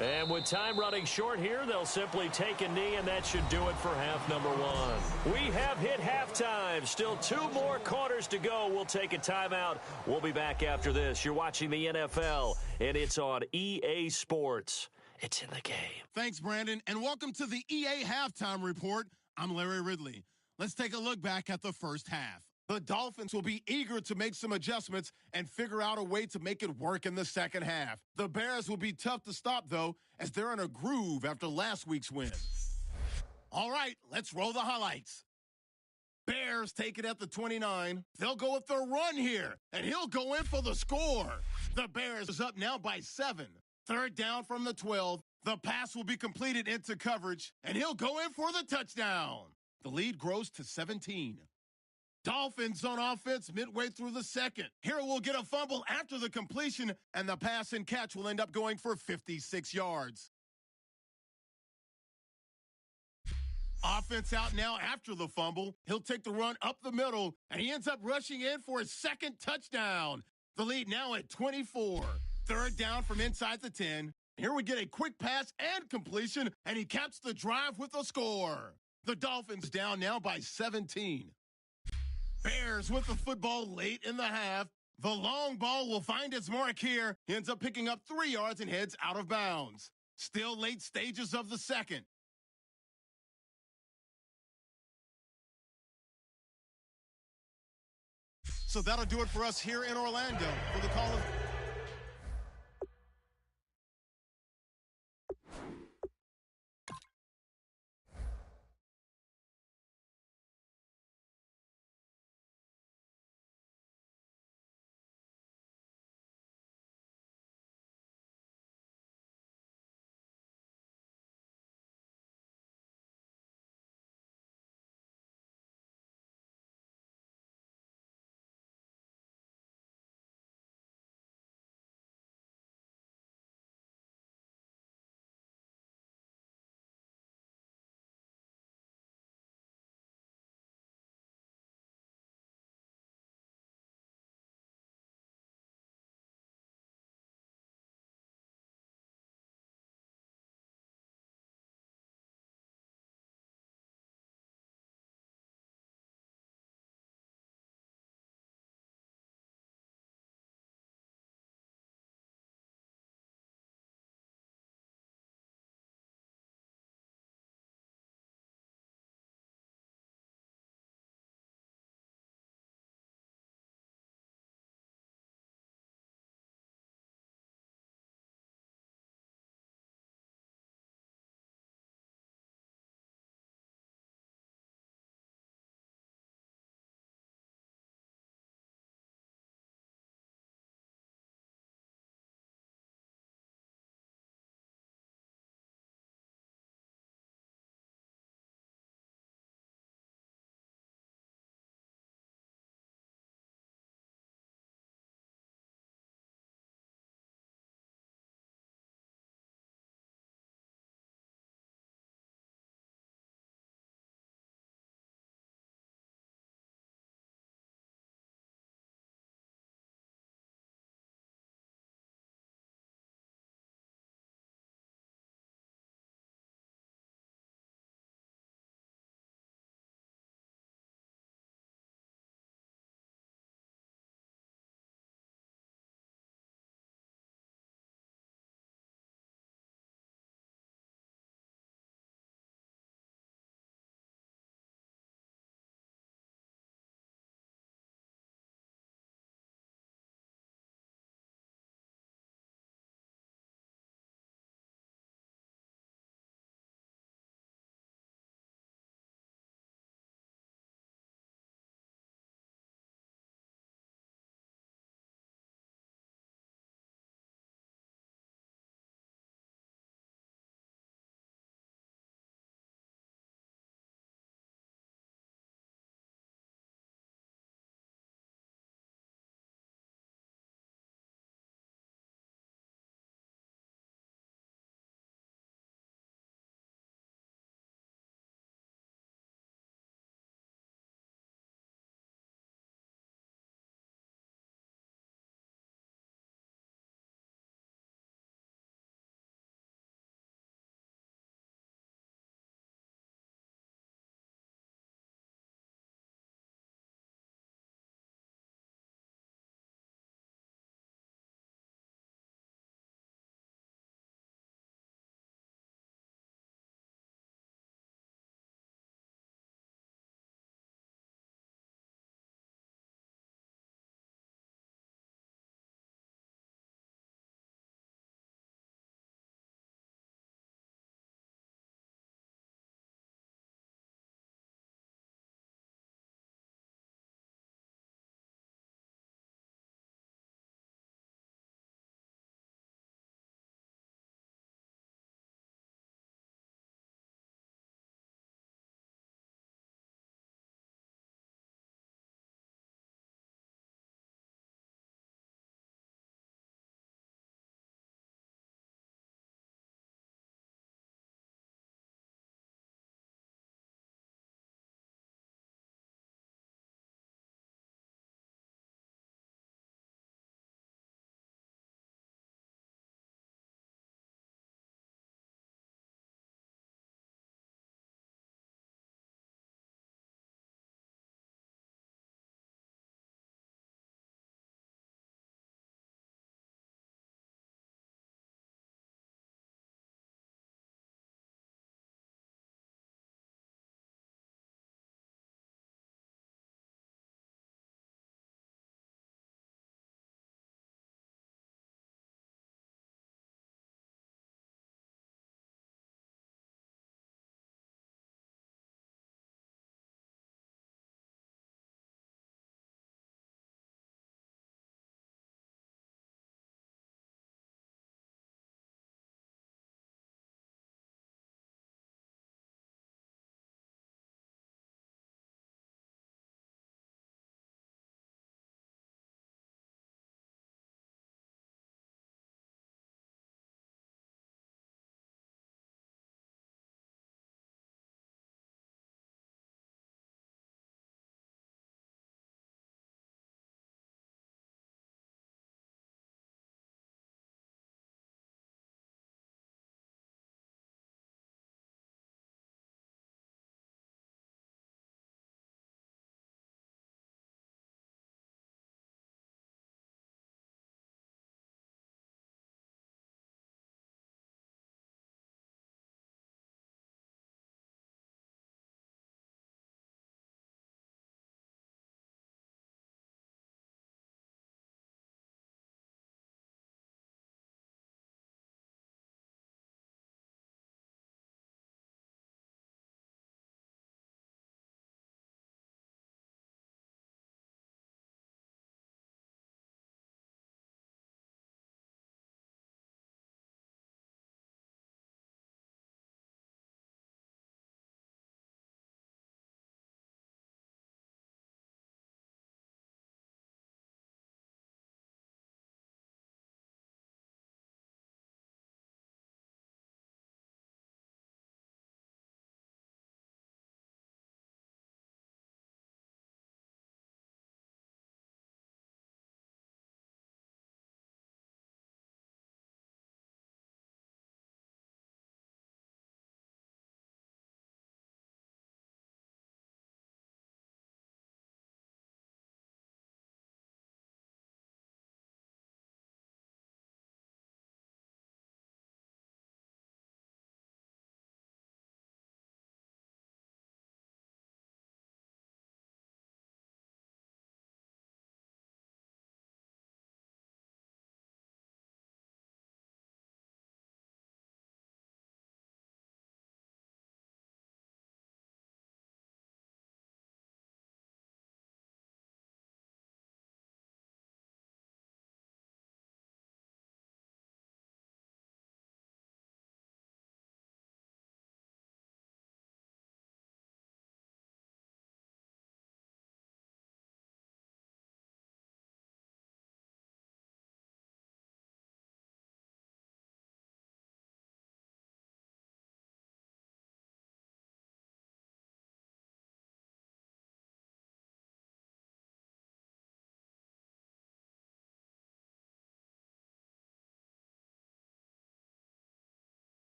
Speaker 2: And with time running short here, they'll simply take a knee, and that should do it for half number 1. We have hit halftime. Still 2 more quarters to go. We'll take a timeout. We'll be back after this. You're watching the NFL, and it's on EA Sports. It's in the game.
Speaker 1: Thanks, Brandon, and welcome to the EA Halftime Report. I'm Larry Ridley. Let's take a look back at the first half. The Dolphins will be eager to make some adjustments and figure out a way to make it work in the second half. The Bears will be tough to stop, though, as they're in a groove after last week's win. All right, let's roll the highlights. Bears take it at the 29. They'll go with their run here, and he'll go in for the score. The Bears is up now by 7. Third down from the 12. The pass will be completed into coverage, and he'll go in for the touchdown. The lead grows to 17. Dolphins on offense midway through the second. Here will get a fumble after the completion, and the pass and catch will end up going for 56 yards. Offense out now after the fumble. He'll take the run up the middle, and he ends up rushing in for his second touchdown. The lead now at 24. Third down from inside the 10. Here we get a quick pass and completion, and he caps the drive with a score. The Dolphins down now by 17. Bears with the football late in the half. The long ball will find its mark here. He ends up picking up 3 yards and heads out of bounds. Still late stages of the second. So that'll do it for us here in Orlando for the call of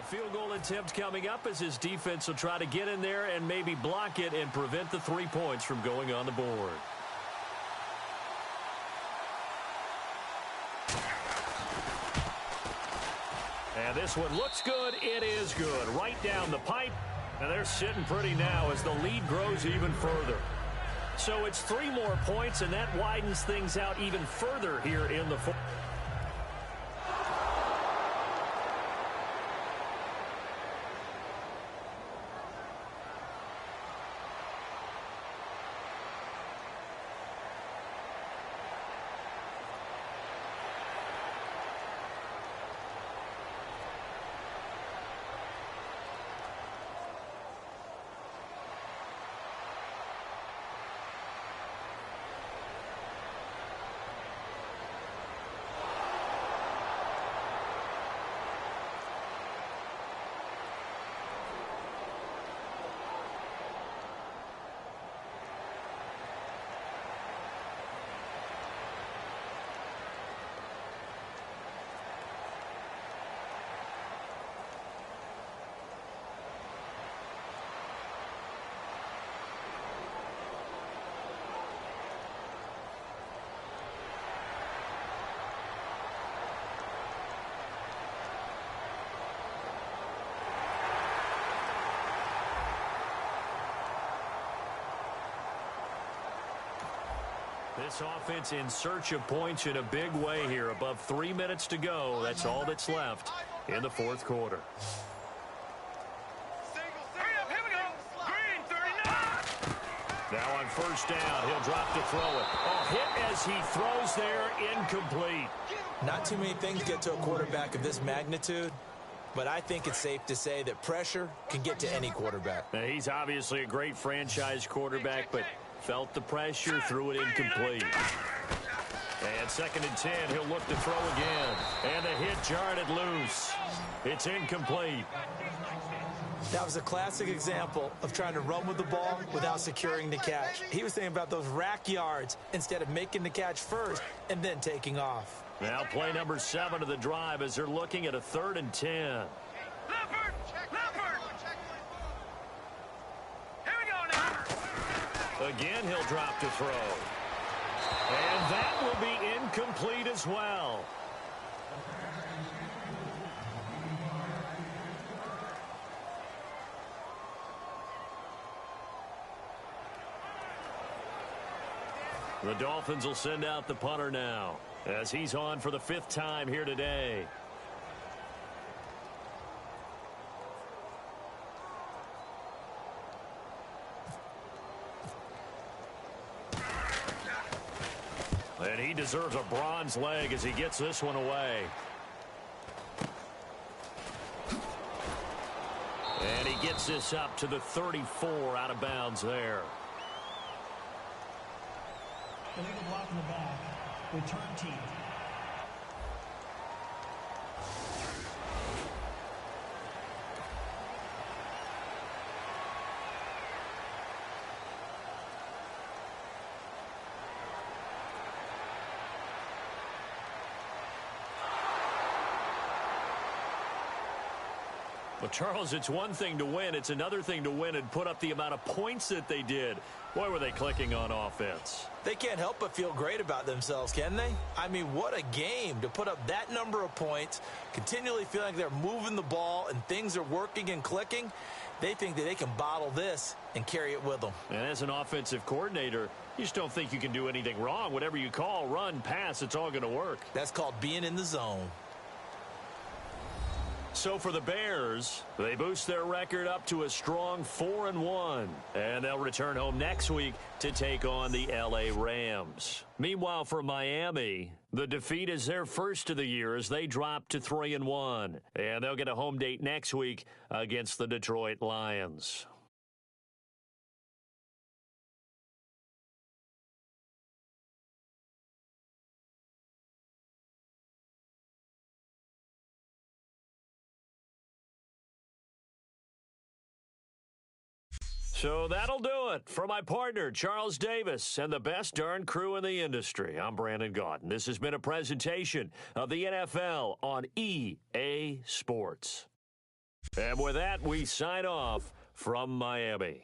Speaker 2: field goal attempt coming up as his defense will try to get in there and maybe block it and prevent the 3 points from going on the board. And this one looks good. It is good. Right down the pipe. And they're sitting pretty now as the lead grows even further. So it's 3 more points, and that widens things out even further here in the fourth. This offense in search of points in a big way here. Above 3 minutes to go. That's all that's left in the fourth quarter.
Speaker 5: Hurry up, here we go. Green, 39.
Speaker 2: Now on first down, he'll drop to throw it. Oh, hit as he throws there, incomplete.
Speaker 3: Not too many things get to a quarterback of this magnitude, but I think it's safe to say that pressure can get to any quarterback.
Speaker 2: Now, he's obviously a great franchise quarterback, but felt the pressure, threw it incomplete. And 2nd and 10, he'll look to throw again. And the hit jarred it loose. It's incomplete.
Speaker 3: That was a classic example of trying to run with the ball without securing the catch. He was thinking about those rack yards instead of making the catch first and then taking off.
Speaker 2: Now play number 7 of the drive as they're looking at a 3rd and 10.
Speaker 5: Leopard! Leopard! Here we go now.
Speaker 2: Again, he'll drop to throw. And that will be incomplete as well. The Dolphins will send out the punter now as he's on for the 5th time here today. And he deserves a bronze leg as he gets this one away. And he gets this up to the 34 out of bounds there.
Speaker 4: Illegal block in the back. Return team.
Speaker 2: Well, Charles, it's one thing to win. It's another thing to win and put up the amount of points that they did. Boy, were they clicking on offense.
Speaker 3: They can't help but feel great about themselves, can they? I mean, what a game to put up that number of points, continually feeling like they're moving the ball and things are working and clicking. They think that they can bottle this and carry it with them.
Speaker 2: And as an offensive coordinator, you just don't think you can do anything wrong. Whatever you call, run, pass, it's all going to work.
Speaker 3: That's called being in the zone.
Speaker 2: So for the Bears, they boost their record up to a strong 4-1. And they'll return home next week to take on the LA Rams. Meanwhile, for Miami, the defeat is their first of the year as they drop to 3-1. And they'll get a home date next week against the Detroit Lions. So that'll do it for my partner, Charles Davis, and the best darn crew in the industry. I'm Brandon Gaudin. This has been a presentation of the NFL on EA Sports. And with that, we sign off from Miami.